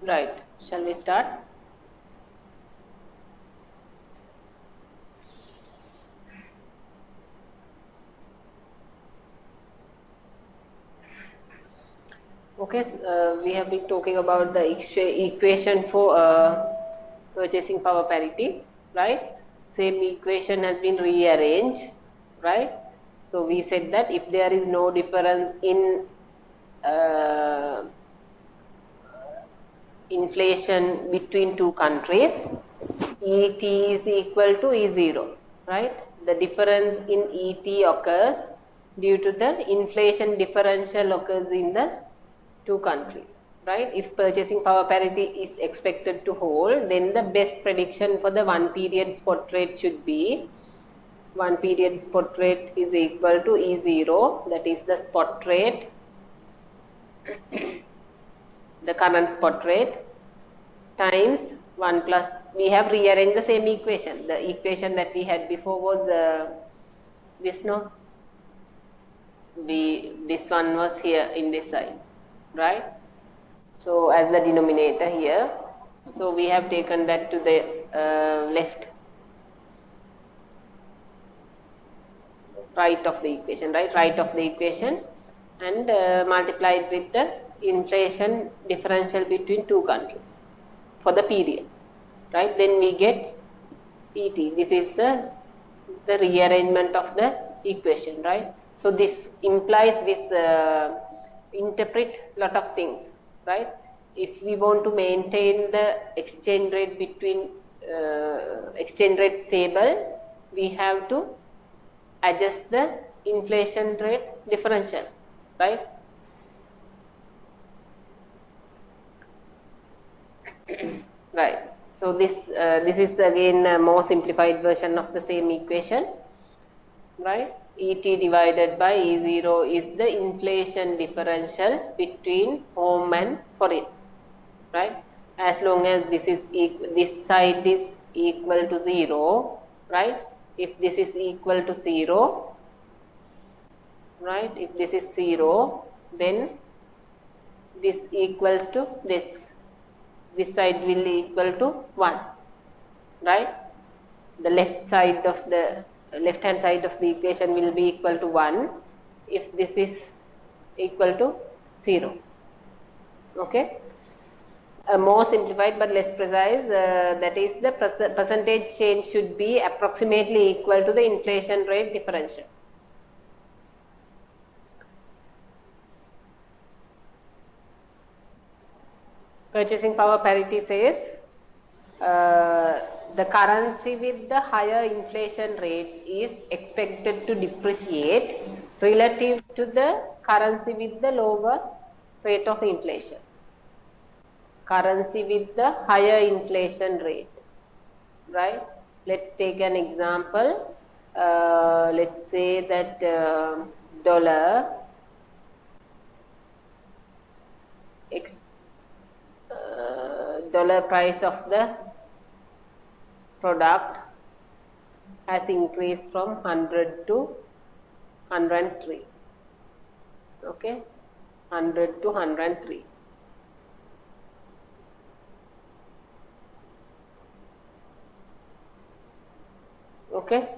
Right. Shall we start? Okay, we have been talking about the equation for purchasing power parity, right? Same equation has been rearranged, right? So we said that if there is no difference in uh, inflation between two countries, ET is equal to E0, right? The difference in ET occurs due to the inflation differential occurs in the two countries, right? If purchasing power parity is expected to hold, then the best prediction for the 1 period spot rate should be 1 period spot rate is equal to E0, that is the spot rate, the current spot rate, times 1 plus, we have rearranged the same equation. The equation that we had before was this, no? This one was here in this side, right? So as the denominator here, so we have taken that to the left, right of the equation, right of the equation, and multiplied with the inflation differential between two countries for the period, right? Then we get PT. This is the rearrangement of the equation, right? So this implies this interpret lot of things, right? If we want to maintain the exchange rate between exchange rate stable, we have to adjust the inflation rate differential, right? Right. So this is again a more simplified version of the same equation, right? ET divided by E0 is the inflation differential between home and foreign, right? As long as this side is equal to 0, right? If this is equal to 0, right? If this is 0, then this equals to this side will equal to 1, right? The left hand side of the equation will be equal to 1 if this is equal to 0. Okay, more simplified but less precise, that is the percentage change should be approximately equal to the inflation rate differential. Purchasing power parity says the currency with the higher inflation rate is expected to depreciate relative to the currency with the lower rate of inflation. Currency with the higher inflation rate, right? Let's take an example. Let's say that dollar dollar price of the product has increased from 100 to 103. Okay, 100 to 103. Okay,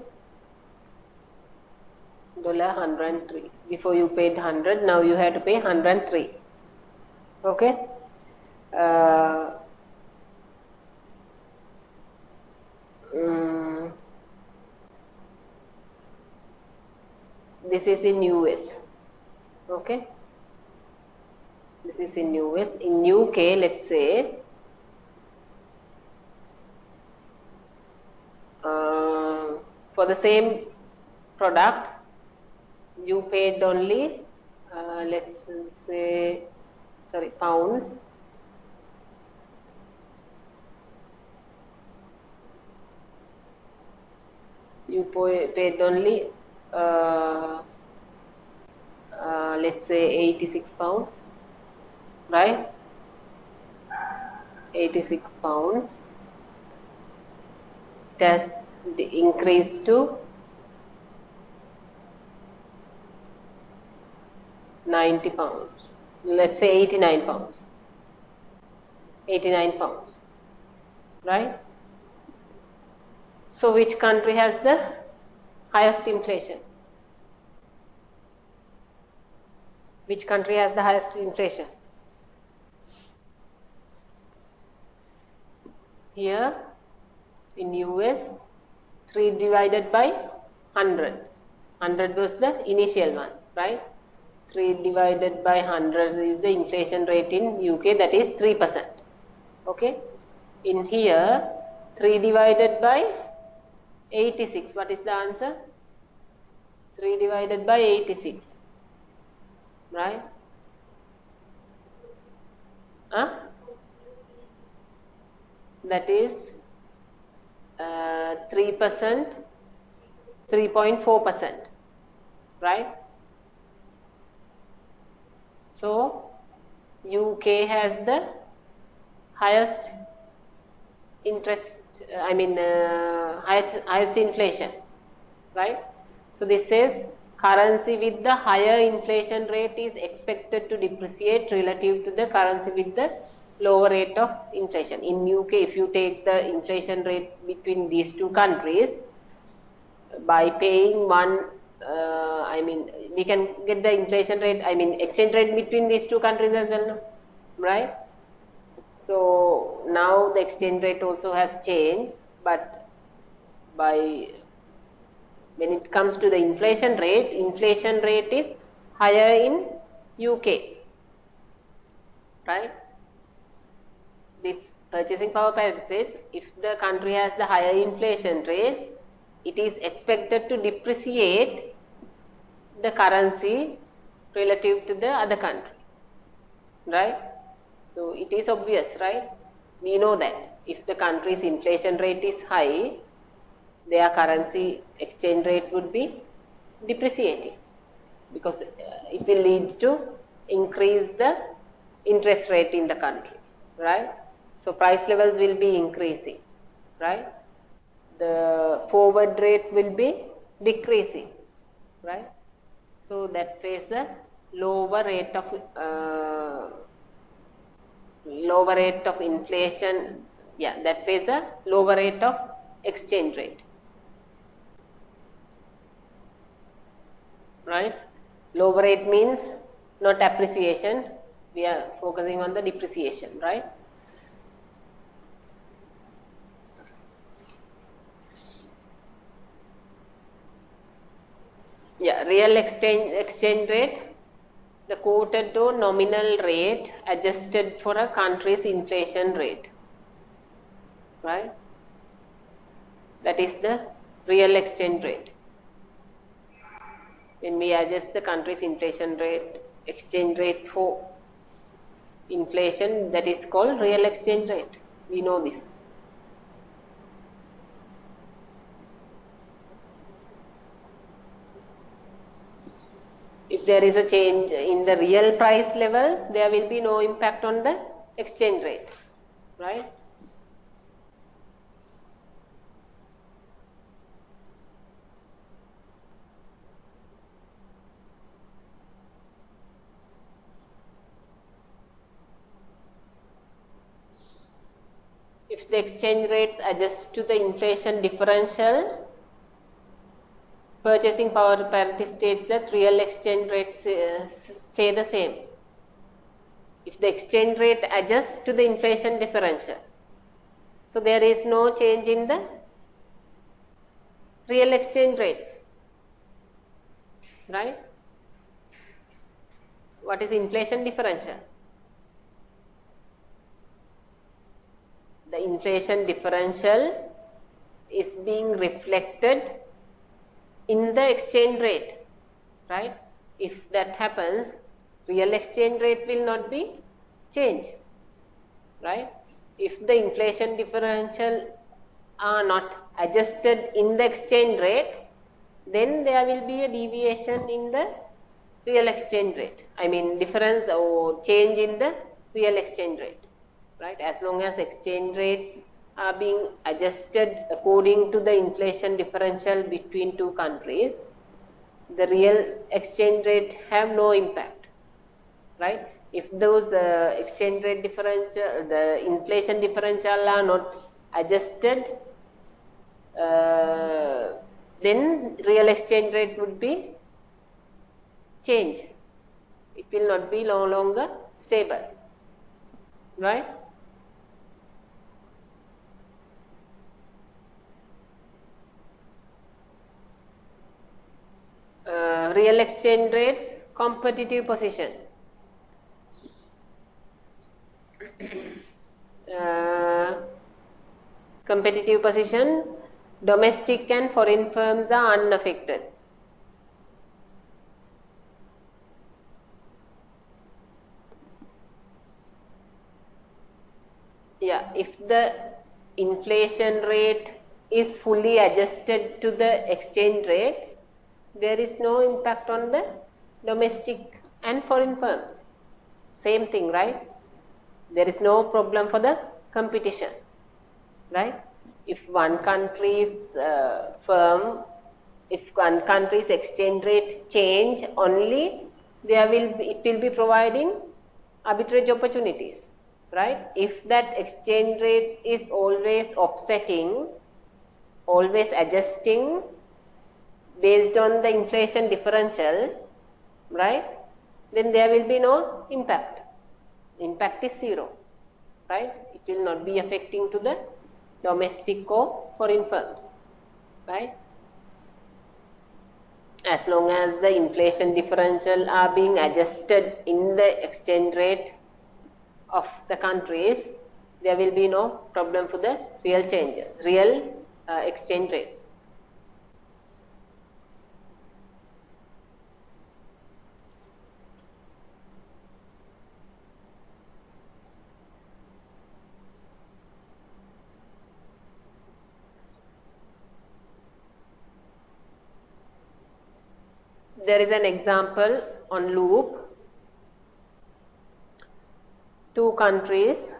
dollar 103. Before you paid 100, now you have to pay 103. Okay. This is in US. Okay, this is in US. In UK, let's say for the same product you paid only let's say, sorry, pounds. You paid only let's say 86 pounds, right? 86 pounds. It has increased to 90 pounds. Let's say 89 pounds. 89 pounds, right? So which country has the highest inflation? Which country has the highest inflation? Here in US, 3 divided by 100. 100 was the initial one, right? 3 divided by 100 is the inflation rate in UK, that is 3%. Okay. In here, 3 divided by 86. What is the answer? 3 divided by 86. Right? That is 3%, 3.4%. Right? So, UK has the highest interest, highest inflation, right? So this says currency with the higher inflation rate is expected to depreciate relative to the currency with the lower rate of inflation. In UK, if you take the inflation rate between these two countries, by paying one, we can get the inflation rate, exchange rate between these two countries as well, no? Right? So now the exchange rate also has changed, but when it comes to the inflation rate is higher in UK, right? This purchasing power parity says if the country has the higher inflation rates, it is expected to depreciate the currency relative to the other country, right? So it is obvious, right? We know that if the country's inflation rate is high, their currency exchange rate would be depreciating, because it will lead to increase the interest rate in the country, right? So price levels will be increasing, right? The forward rate will be decreasing, right? So that face the lower rate of inflation, that face the lower rate of exchange rate, right? Lower rate means not appreciation, we are focusing on the depreciation, right? Real exchange rate, the quoted or nominal rate adjusted for a country's inflation rate, right? That is the real exchange rate. When we adjust the country's inflation rate, exchange rate for inflation, that is called real exchange rate. We know this. If there is a change in the real price levels, there will be no impact on the exchange rate, right? If the exchange rates adjust to the inflation differential, purchasing power parity states that real exchange rates stay the same. If the exchange rate adjusts to the inflation differential, so there is no change in the real exchange rates, right? What is inflation differential? The inflation differential is being reflected in the exchange rate, right? If that happens, real exchange rate will not be changed, right? If the inflation differential are not adjusted in the exchange rate, then there will be a deviation in the real exchange rate. Difference or change in the real exchange rate, right? As long as exchange rates are being adjusted according to the inflation differential between two countries, the real exchange rate have no impact, right? If those exchange rate differential, the inflation differential are not adjusted, then real exchange rate would be changed. It will not be no longer stable, right? Real exchange rates, competitive position. Competitive position, domestic and foreign firms are unaffected. Yeah, if the inflation rate is fully adjusted to the exchange rate, there is no impact on the domestic and foreign firms. Same thing, right? There is no problem for the competition, right? If one country's if one country's exchange rate change only, it will be providing arbitrage opportunities, right? If that exchange rate is always offsetting, always adjusting based on the inflation differential, right? Then there will be no impact. Impact is zero, right? It will not be affecting to the domestic or foreign firms, right? As long as the inflation differential are being adjusted in the exchange rate of the countries, there will be no problem for the real changes, real exchange rates. There is an example on loop. Two countries,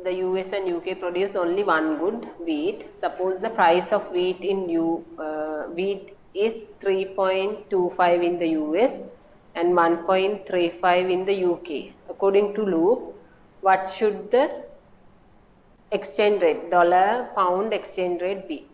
the US and UK produce only one good, wheat. Suppose the price of wheat wheat is 3.25 in the US and 1.35 in the UK. According to loop, what should the exchange rate, dollar pound exchange rate be?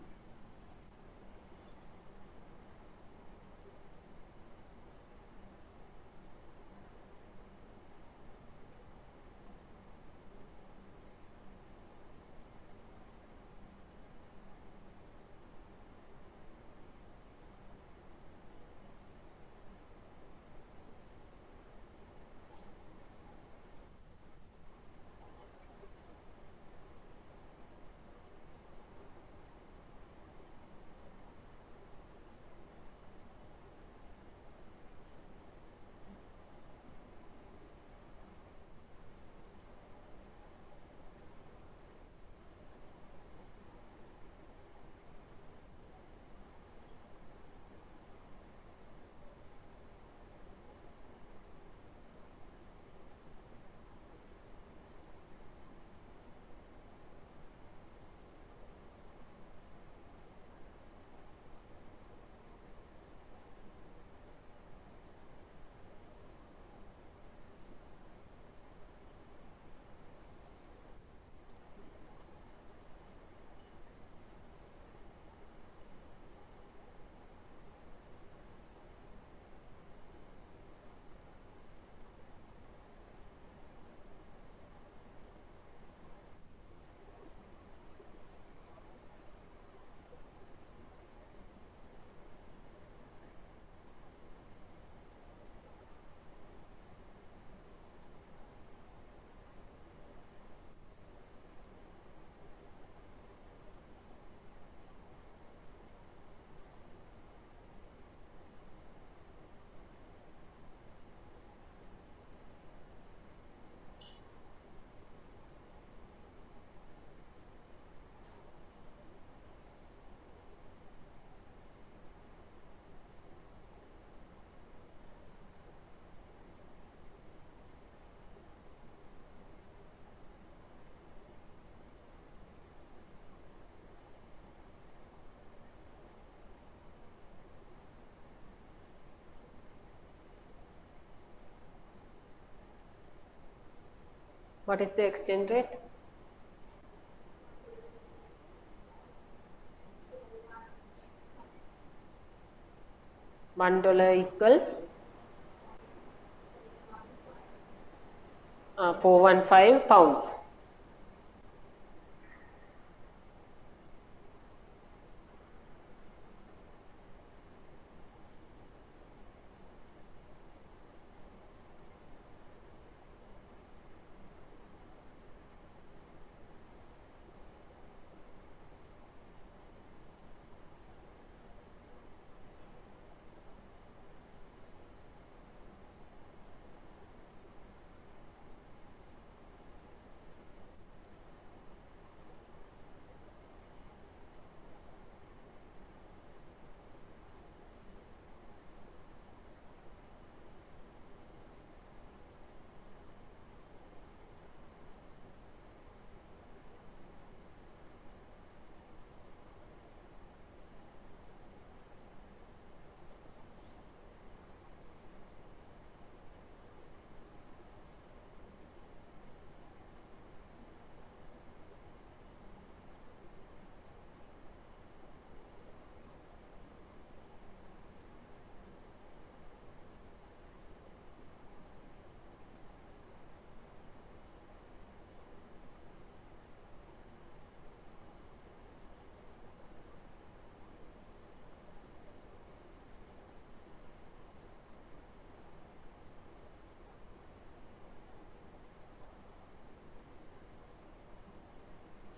What is the exchange rate? $1 equals 415 pounds.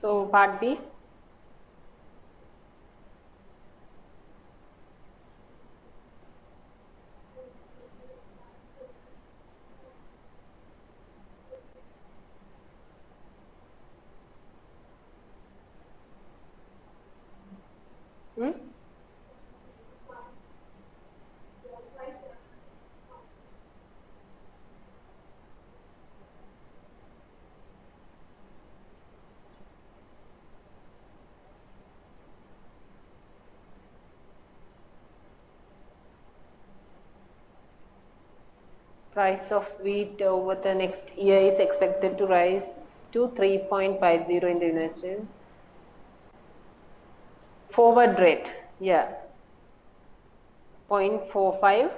So part B. Hmm? Price of wheat over the next year is expected to rise to 3.50 in the United States. Forward rate, yeah, 0.45.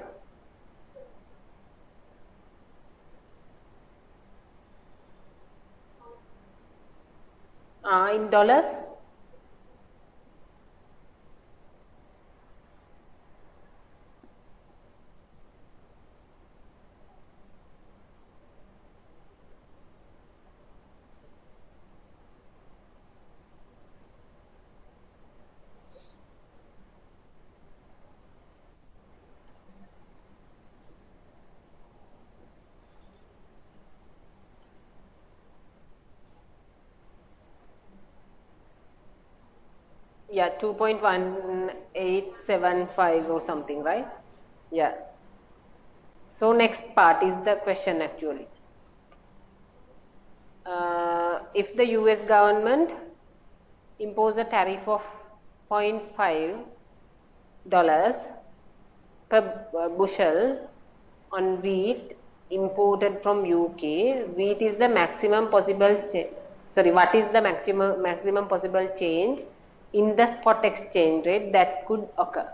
In dollars, yeah, 2.1875 or something, right? Yeah. So next part is the question actually. If the US government impose a tariff of $0.5 per bushel on wheat imported from UK, wheat is the maximum possible what is the maximum possible change in the spot exchange rate that could occur?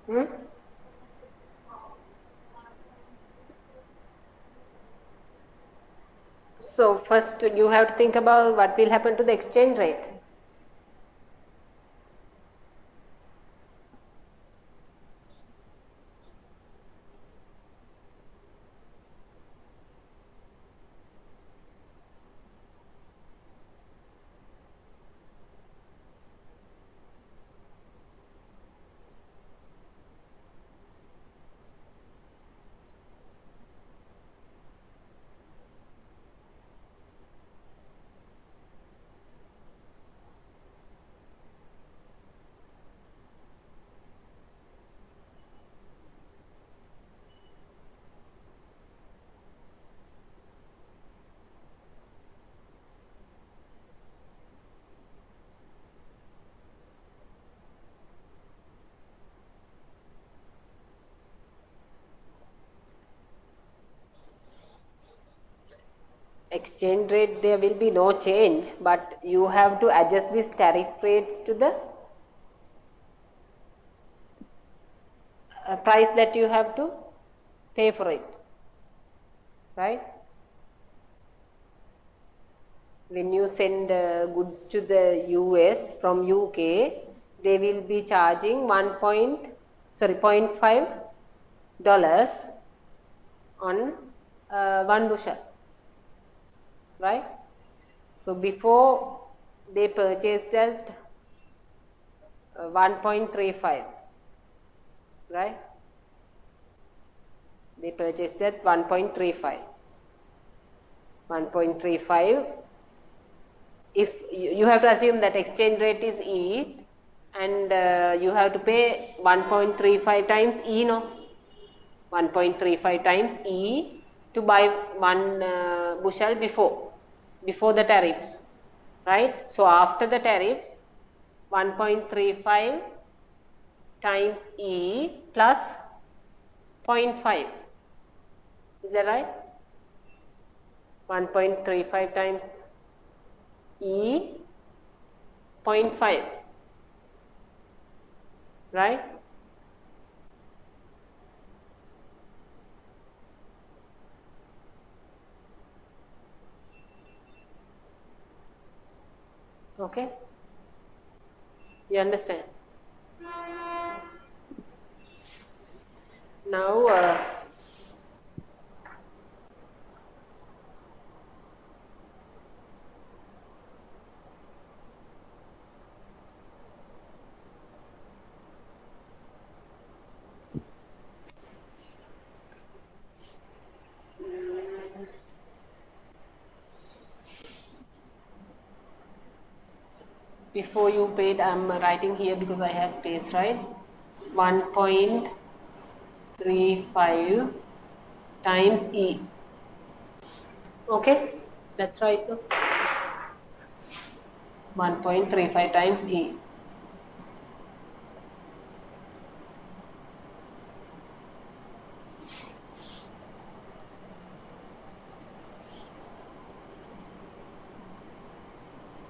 Hmm? So first you have to think about what will happen to the exchange rate. exchange rate there will be no change, but you have to adjust these tariff rates to the price that you have to pay for it, right? When you send goods to the US from UK, they will be charging 0.5 dollars on 1 bushel, right? So before they purchased at 1.35, right? They purchased at 1.35. 1.35. If you have to assume that exchange rate is E, and you have to pay 1.35 times E, no? 1.35 times E to buy 1 bushel before the tariffs, right? So after the tariffs, 1.35 times E plus 0.5. Is that right? 1.35 times E 0.5, right? Okay, you understand? Now before you paid, I'm writing here because I have space, right? 1.35 times E. Okay, that's right. 1.35 times E.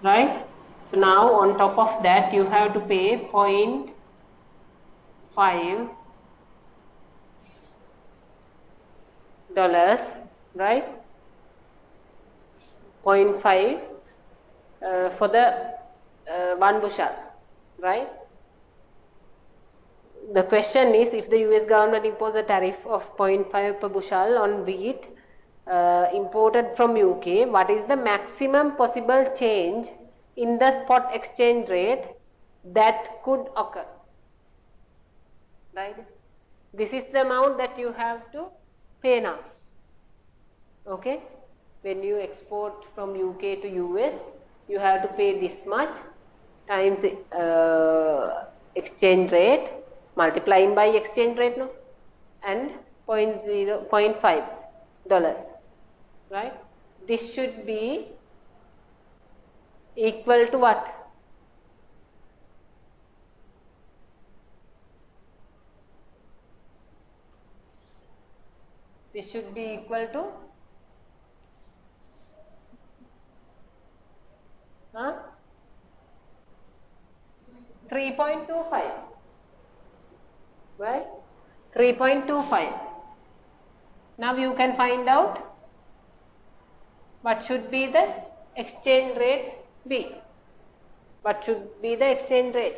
Right? So now on top of that you have to pay 0.5 dollars, right? 0.5 for the 1 bushel, right? The question is, if the US government impose a tariff of 0.5 per bushel on wheat imported from UK, what is the maximum possible change in the spot exchange rate that could occur, right? This is the amount that you have to pay now, okay? When you export from UK to US, you have to pay this much times exchange rate, multiplying by exchange rate, no? And 0.5 dollars, right? This should be equal to what? This should be equal to 3.25, right? 3.25. Now you can find out what should be the exchange rate be. What should be the exchange rate?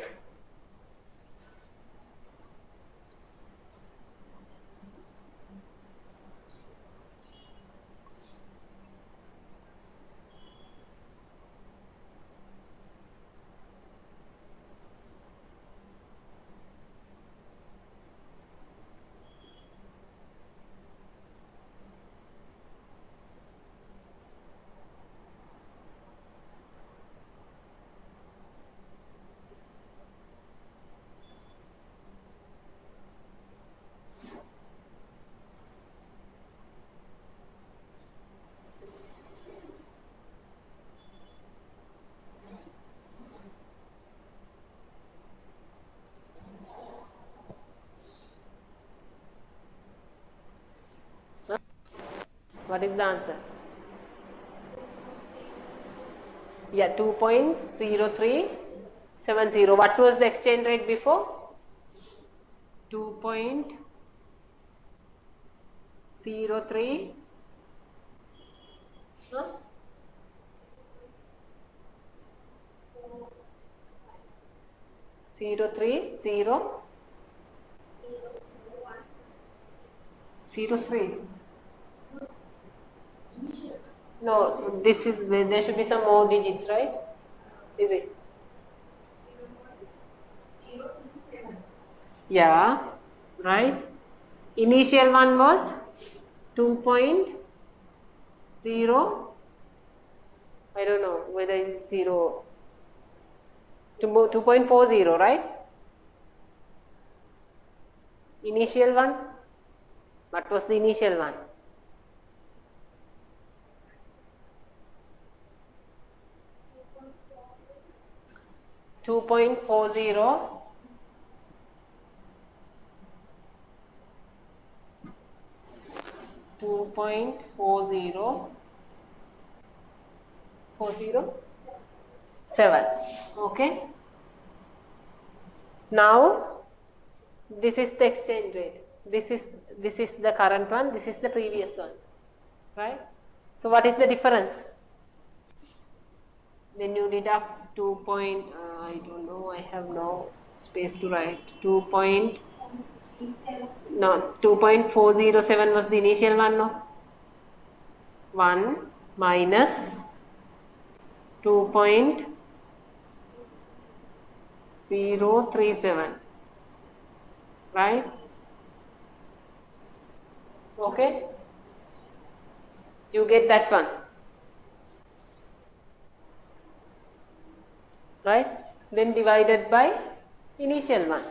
What is the answer? Yeah, 2.0370. What was the exchange rate before? 2.03. Huh? 03003. No, this is there should be some more digits, right? Is it? Yeah, right. Initial one was 2.0. I don't know whether it's 0. 2.40, right? Initial one. What was the initial one? 2.40. 2.4047. Okay. Now this is the exchange rate. This is the current one. This is the previous one, right? So what is the difference? Then you deduct 2 point. I don't know. I have no space to write. 2 point. No, 2.407 was the initial one. No. 1 minus 2.037, right? Okay, you get that one, right? Then divided by initial one.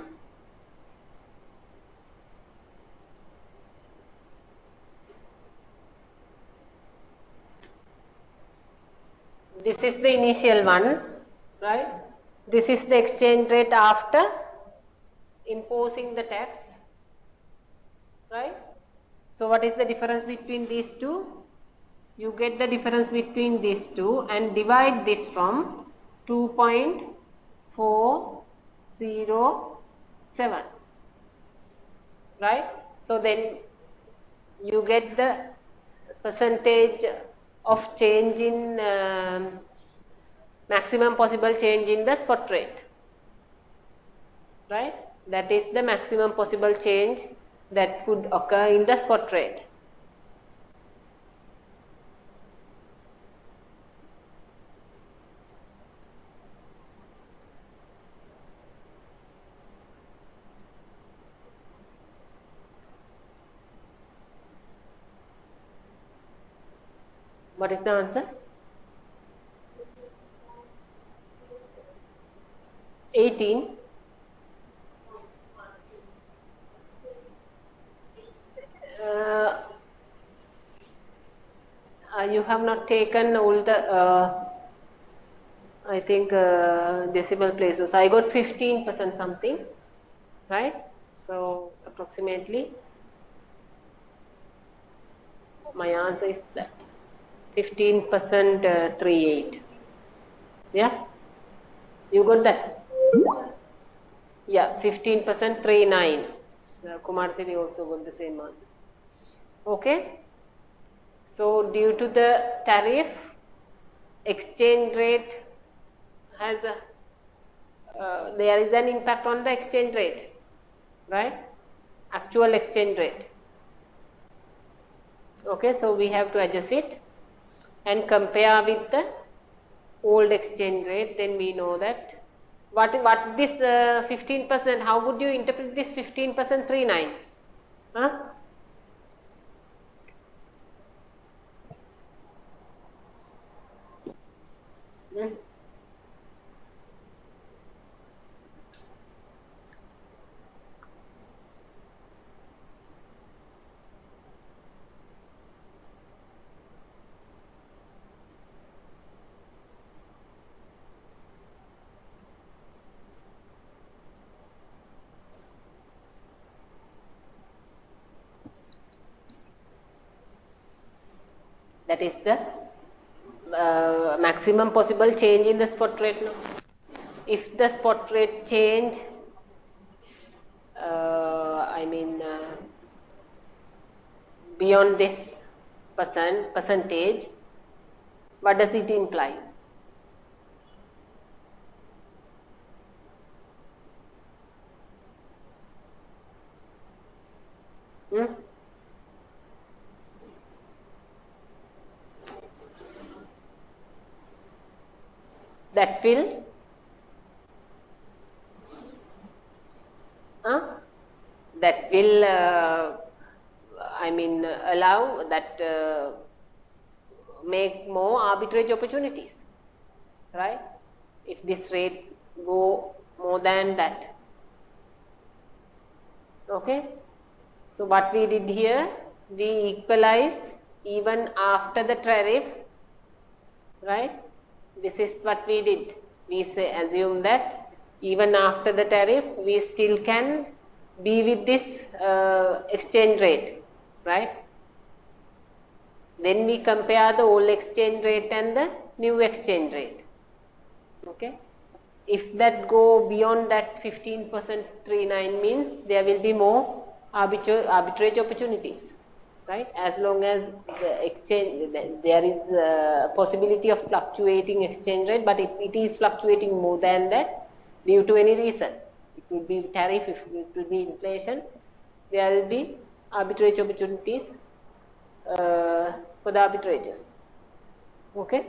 This is the initial one, right? This is the exchange rate after imposing the tax, right? So what is the difference between these two? You get the difference between these two and divide this from 2.407, right? So then you get the percentage of change in maximum possible change in the spot rate, right? That is the maximum possible change that could occur in the spot rate. What is the answer? 18. You have not taken all the I think decimal places. I got 15% something, right? So approximately my answer is that 15% 38. Yeah, you got that? Yeah, 15% 39. So Kumarasiri also got the same answer. Okay. So due to the tariff, exchange rate has a there is an impact on the exchange rate, right? Actual exchange rate. Okay, so we have to adjust it and compare with the old exchange rate. Then we know that what this 15%. How would you interpret this 15% 39? Huh? Mm. That is the maximum possible change in the spot rate now. If the spot rate change, beyond this percentage, what does it imply? That will allow that make more arbitrage opportunities, right? If this rates go more than that. Okay, so what we did here, we equalize even after the tariff, right? This is what we did. We assume that even after the tariff, we still can be with this exchange rate, right? Then we compare the old exchange rate and the new exchange rate. Okay. If that go beyond that 15% 39 means there will be more arbitrage opportunities, right? As long as the exchange, there is a possibility of fluctuating exchange rate, but if it is fluctuating more than that due to any reason, it would be tariff, it would be inflation, there will be arbitrage opportunities for the arbitrages. Okay.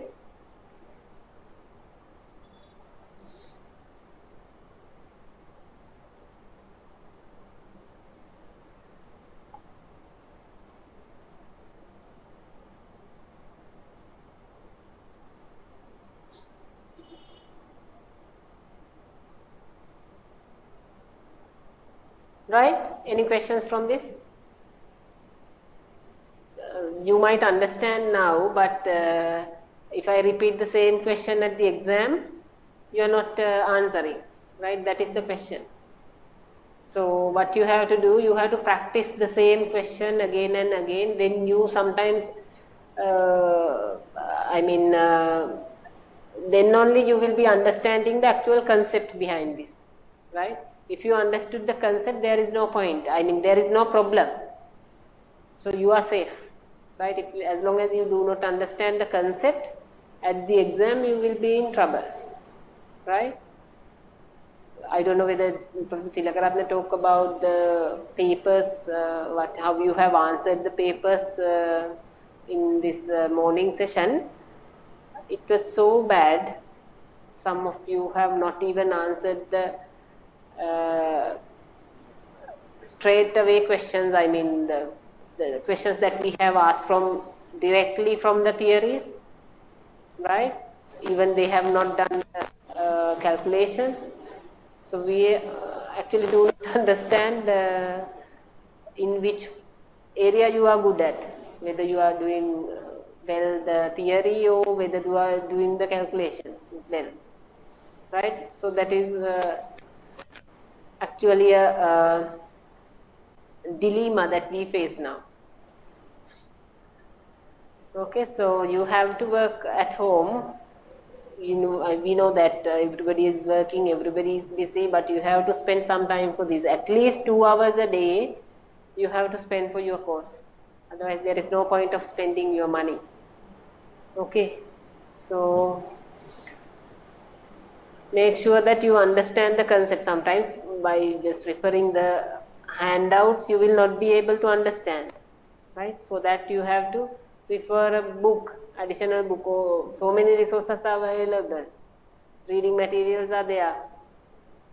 Right? Any questions from this? You might understand now, but if I repeat the same question at the exam, you are not answering, right? That is the question. So what you have to do, you have to practice the same question again and again. Then you sometimes, then only you will be understanding the actual concept behind this, right? If you understood the concept, there is no point. There is no problem. So you are safe, right? As long as you do not understand the concept, at the exam you will be in trouble, right? I don't know whether Professor Tilakaratne talk about the papers, how you have answered the papers in this morning session. It was so bad. Some of you have not even answered the straight away questions. The questions that we have asked directly from the theories, right? Even they have not done the calculations. So we actually do not understand in which area you are good at, whether you are doing well the theory or whether you are doing the calculations well, right? So that is actually a dilemma that we face now. Okay, so you have to work at home. We know that everybody is working, everybody is busy, but you have to spend some time for this. At least 2 hours a day you have to spend for your course. Otherwise there is no point of spending your money. Okay, so make sure that you understand the concept. Sometimes by just referring the handouts you will not be able to understand, right? For that you have to refer a book, additional book, or so many resources are available, reading materials are there,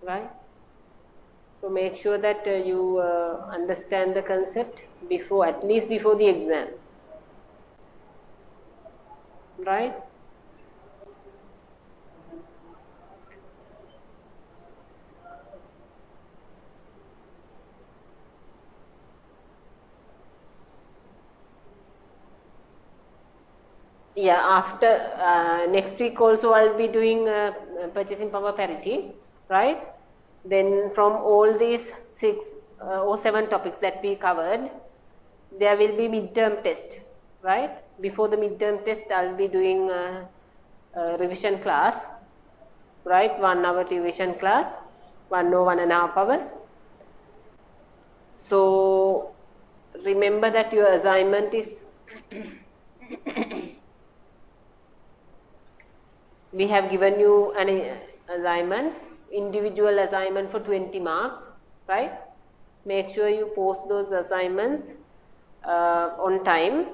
right? So make sure that you understand the concept before, at least before the exam, right? Yeah, after next week also I'll be doing purchasing power parity, right? Then from all these 6 or 7 topics that we covered, there will be midterm test, right? before the midterm test, I'll be doing a revision class, right? 1 hour revision class, 1.5 hours. So remember that your assignment is we have given you an assignment, individual assignment for 20 marks, right? Make sure you post those assignments on time,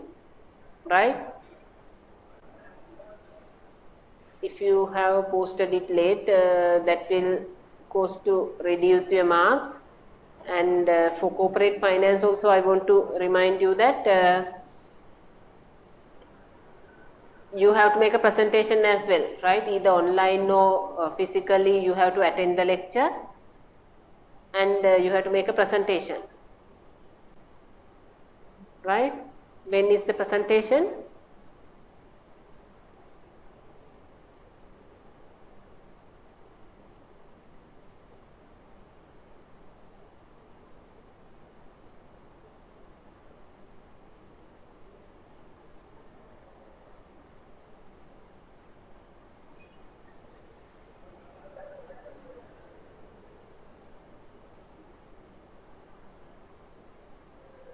right? If you have posted it late, that will cause to reduce your marks. And for corporate finance also, I want to remind you that you have to make a presentation as well, right? Either online or physically, you have to attend the lecture, and you have to make a presentation, right? When is the presentation?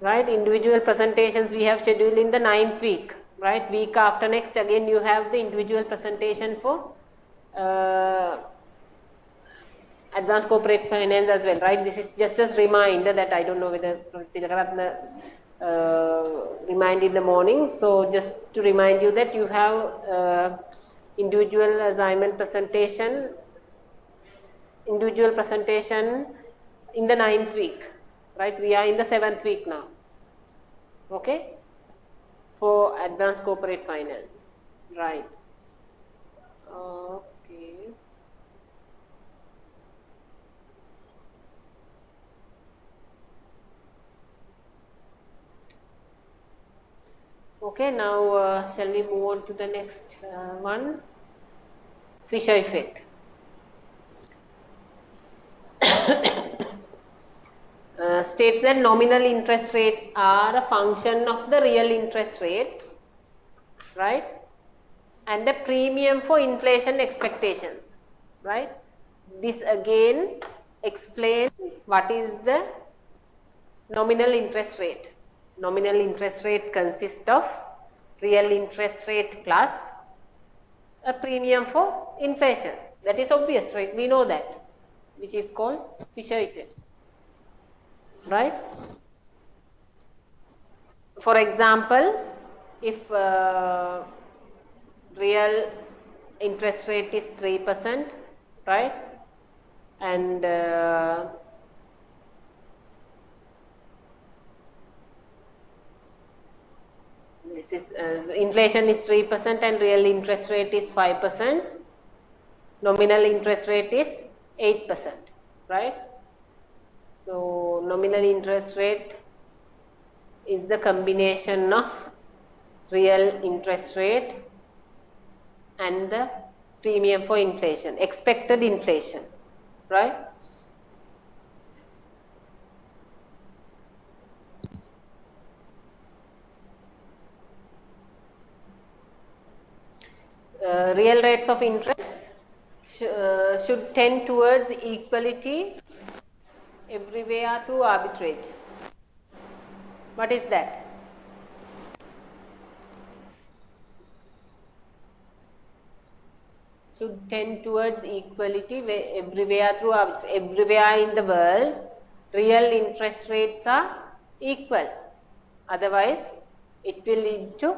Right, individual presentations we have scheduled in the 9th week, right? Week after next, again you have the individual presentation for advanced corporate finance as well, right? This is just a reminder that I don't know whether Tilakaratna remind in the morning. So just to remind you that you have individual assignment presentation, individual presentation in the 9th week, right? We are in the 7th week now, okay, for advanced corporate finance, right? Okay. Okay, now shall we move on to the next one? Fisher effect. States that nominal interest rates are a function of the real interest rates, right? And the premium for inflation expectations, right? This again explains what is the nominal interest rate. Nominal interest rate consists of real interest rate plus a premium for inflation. That is obvious, right? We know that, which is called Fisher effect, right? For example, if real interest rate is 3%, right? And this is inflation is 3% and real interest rate is 5%. Nominal interest rate is 8%, right? So nominal interest rate is the combination of real interest rate and the premium for inflation, expected inflation, right? Real rates of interest should tend towards equality everywhere through arbitrage. What is that? Should tend towards equality everywhere through arbitrage. Everywhere in the world, real interest rates are equal. Otherwise, it will lead to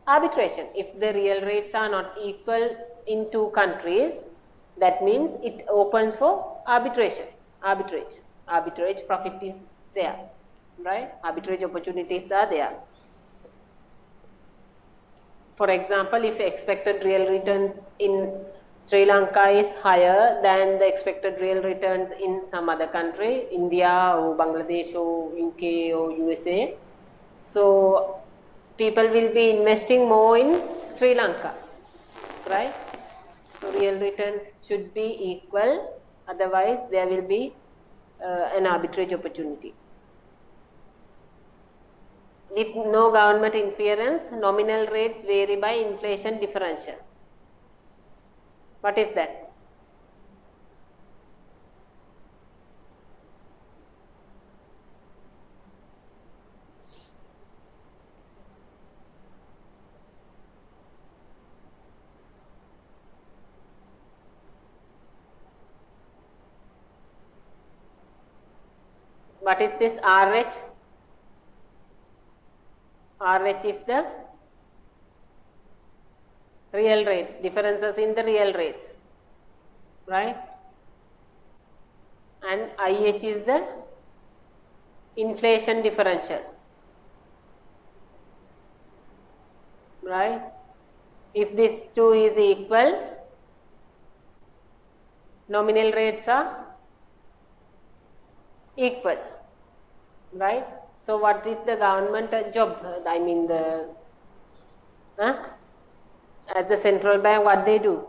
arbitration. If the real rates are not equal in two countries, that means it opens for arbitration. Arbitrage profit is there, right? Arbitrage opportunities are there. For example, if expected real returns in Sri Lanka is higher than the expected real returns in some other country, India or Bangladesh or UK or USA, so people will be investing more in Sri Lanka, right? So real returns should be equal, otherwise there will be an arbitrage opportunity. with no government interference, nominal rates vary by inflation differential. What is that? What is this RH? RH is the real rates, differences in the real rates, right? And IH is the inflation differential, right? If these two is equal, nominal rates are equal, right? So what is the government job? I mean at the central bank, what they do?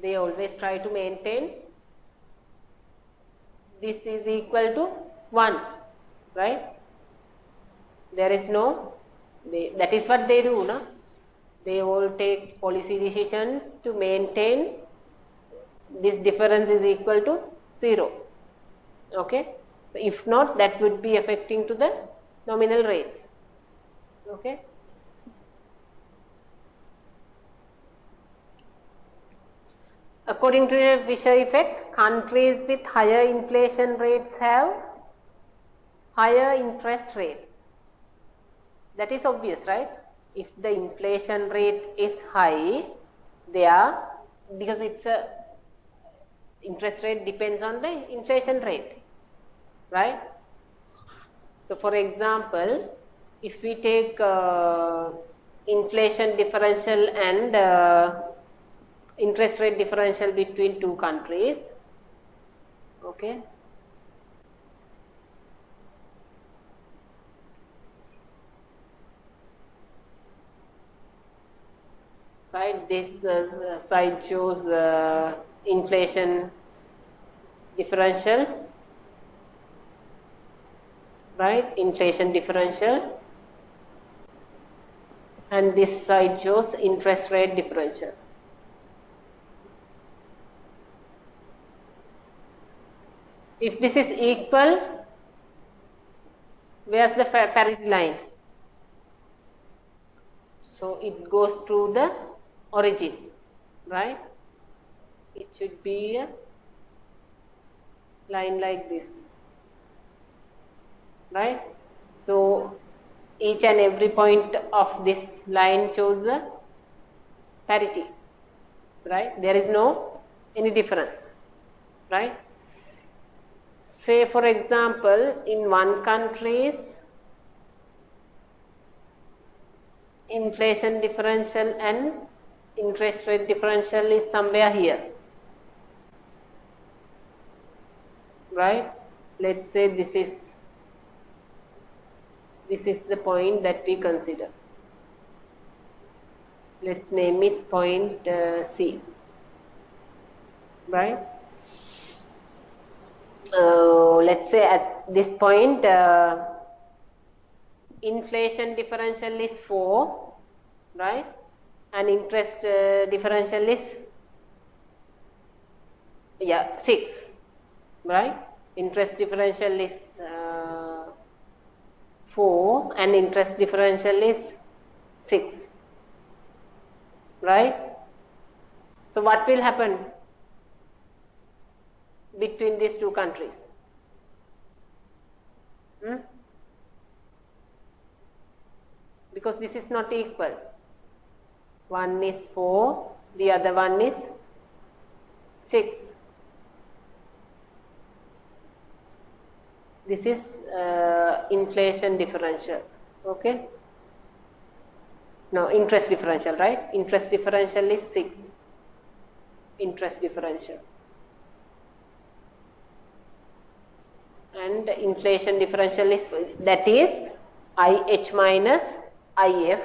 They always try to maintain this is equal to 1, right? There is no, that is what they do, no? They all take policy decisions to maintain this difference is equal to 0, okay? So if not, that would be affecting to the nominal rates, okay? According to the Fisher effect, countries with higher inflation rates have higher interest rates. That is obvious, right? If the inflation rate is high, because it's a interest rate depends on the inflation rate, right? So for example, if we take inflation differential and interest rate differential between two countries, okay? Right, this side shows inflation differential, right, inflation differential, and this side shows interest rate differential. If this is equal, where's the parity line? So it goes through the origin, right? It should be a line like this, right? So each and every point of this line shows the parity, right? There is no any difference, right? Say for example, in one country's inflation differential and interest rate differential is somewhere here, right? Let's say this is the point that we consider. Let's name it point C, right? Let's say at this point inflation differential is 4, right? And interest differential is 6, right? Interest differential is 4 and interest differential is 6, right? So what will happen between these two countries? Because this is not equal. One is 4, the other one is 6. This is inflation differential, okay? No, interest differential, right? Interest differential is 6. Interest differential. And inflation differential is, that is IH minus IF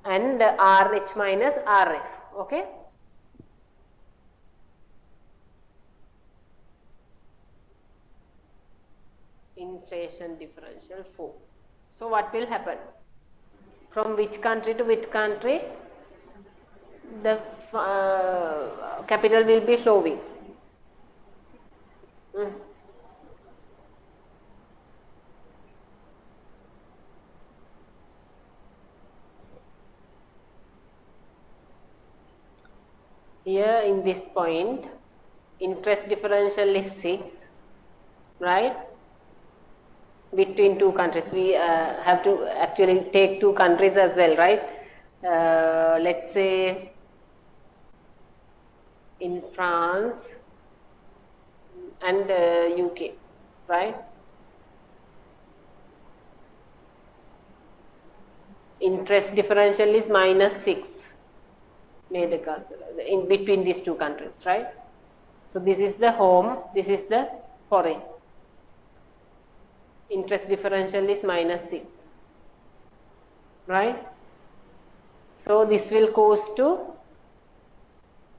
and RH minus RF, okay? inflation differential 4. So what will happen? From which country to which country the capital will be flowing? Mm. Here in this point, interest differential is 6, right? Between two countries. We have to actually take two countries as well, right? Let's say in France and UK, right? Interest differential is -6 in between these two countries, right? So this is the home, this is the foreign. Interest differential is -6, right? So this will cause to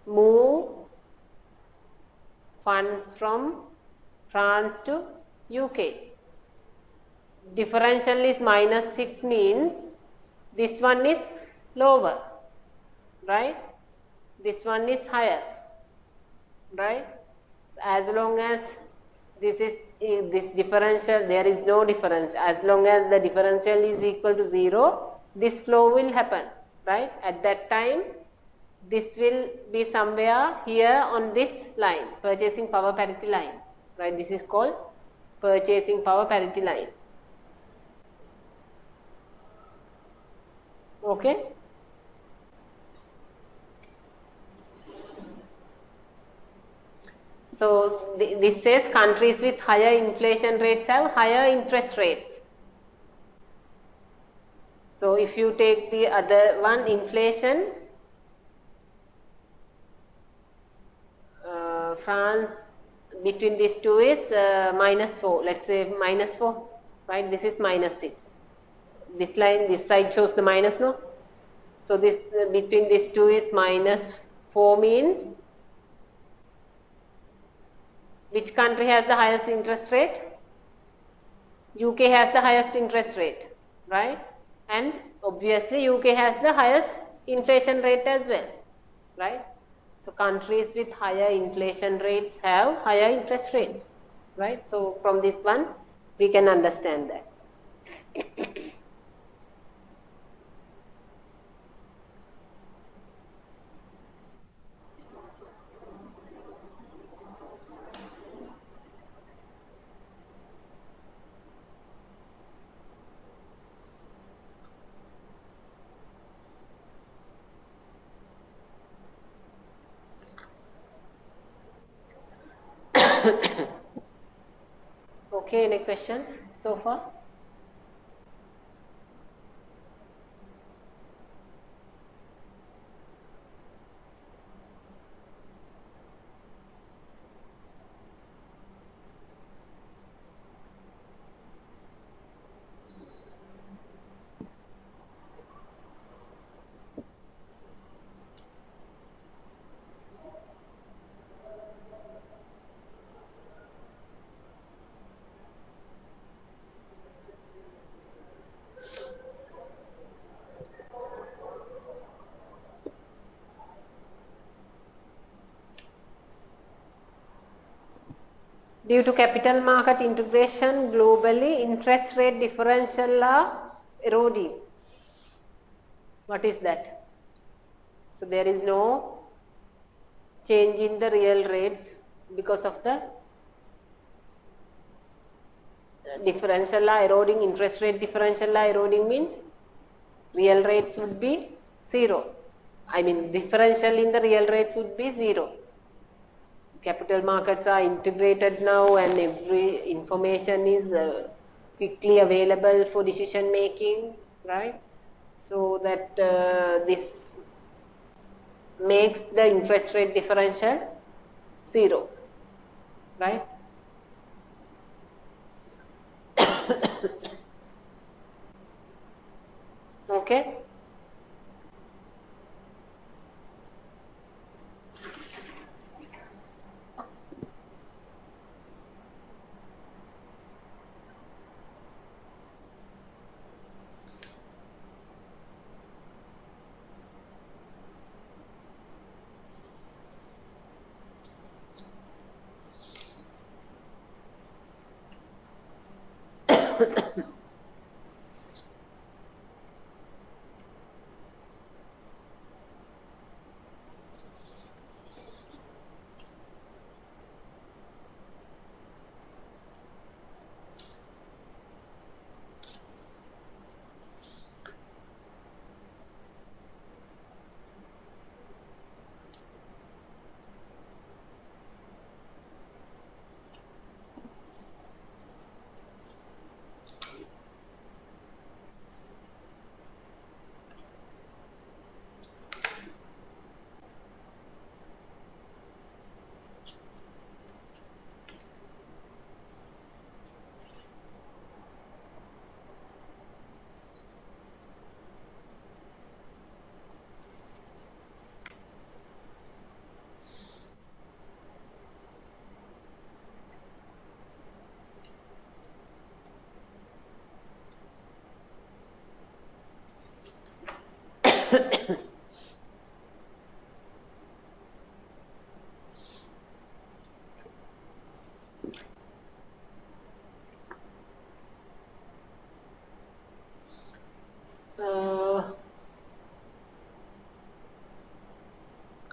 move funds from France to UK. Differential is -6 means this one is lower, right? This one is higher, right? So as long as this is this differential, there is no difference. As long as the differential is equal to 0, this flow will happen, right? At that time, this will be somewhere here on this line, purchasing power parity line, right? This is called purchasing power parity line. Okay? So this says countries with higher inflation rates have higher interest rates. So if you take the other one, inflation, France between these two is -4. Let's say -4, right? This is -6. This line, this side shows the minus, no? So this between these two is -4 means which country has the highest interest rate? UK has the highest interest rate, right? And obviously UK has the highest inflation rate as well, right? So countries with higher inflation rates have higher interest rates, right? So from this one we can understand that. Okay, any questions so far? Due to capital market integration globally, interest rate differential are eroding. What is that? So there is no change in the real rates because of the differential are eroding. Interest rate differential are eroding means real rates would be 0. I mean differential in the real rates would be 0. Capital markets are integrated now and every information is quickly available for decision making, right? So that this makes the interest rate differential 0, right? Okay.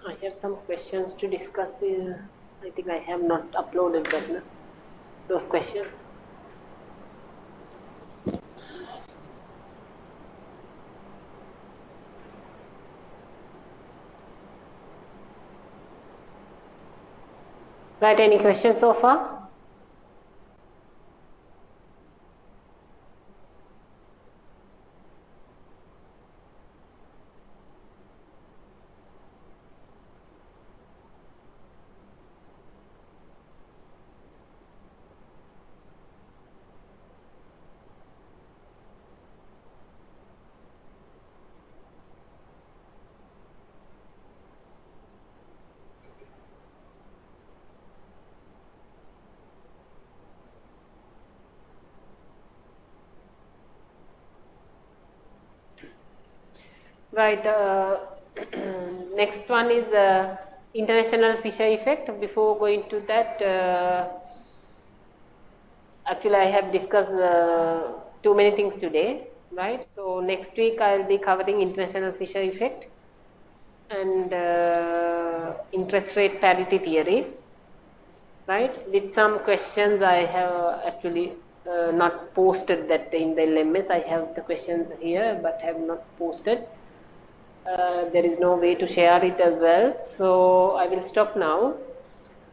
I have some questions to discuss. I think I have not uploaded that, those questions. Right, any questions so far? Right. Next one is international Fisher effect. Before going to that, actually I have discussed too many things today, right? So next week I will be covering international Fisher effect and interest rate parity theory, right? With some questions I have actually not posted that in the LMS. I have the questions here but have not posted. There is no way to share it as well, so I will stop now.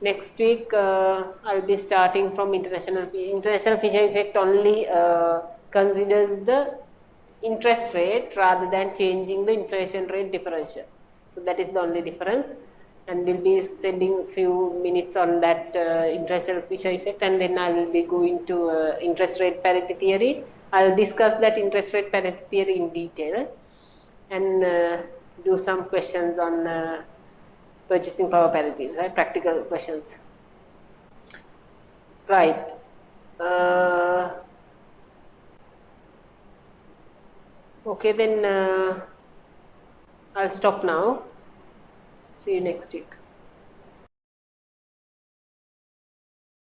Next week I'll be starting from international Fisher effect only considers the interest rate rather than changing the inflation rate differential. So that is the only difference, and we'll be spending few minutes on that international Fisher effect, and then I will be going to interest rate parity theory. I'll discuss that interest rate parity theory in detail and do some questions on purchasing power parity, right? Practical questions. Right. Okay, then I'll stop now. See you next week.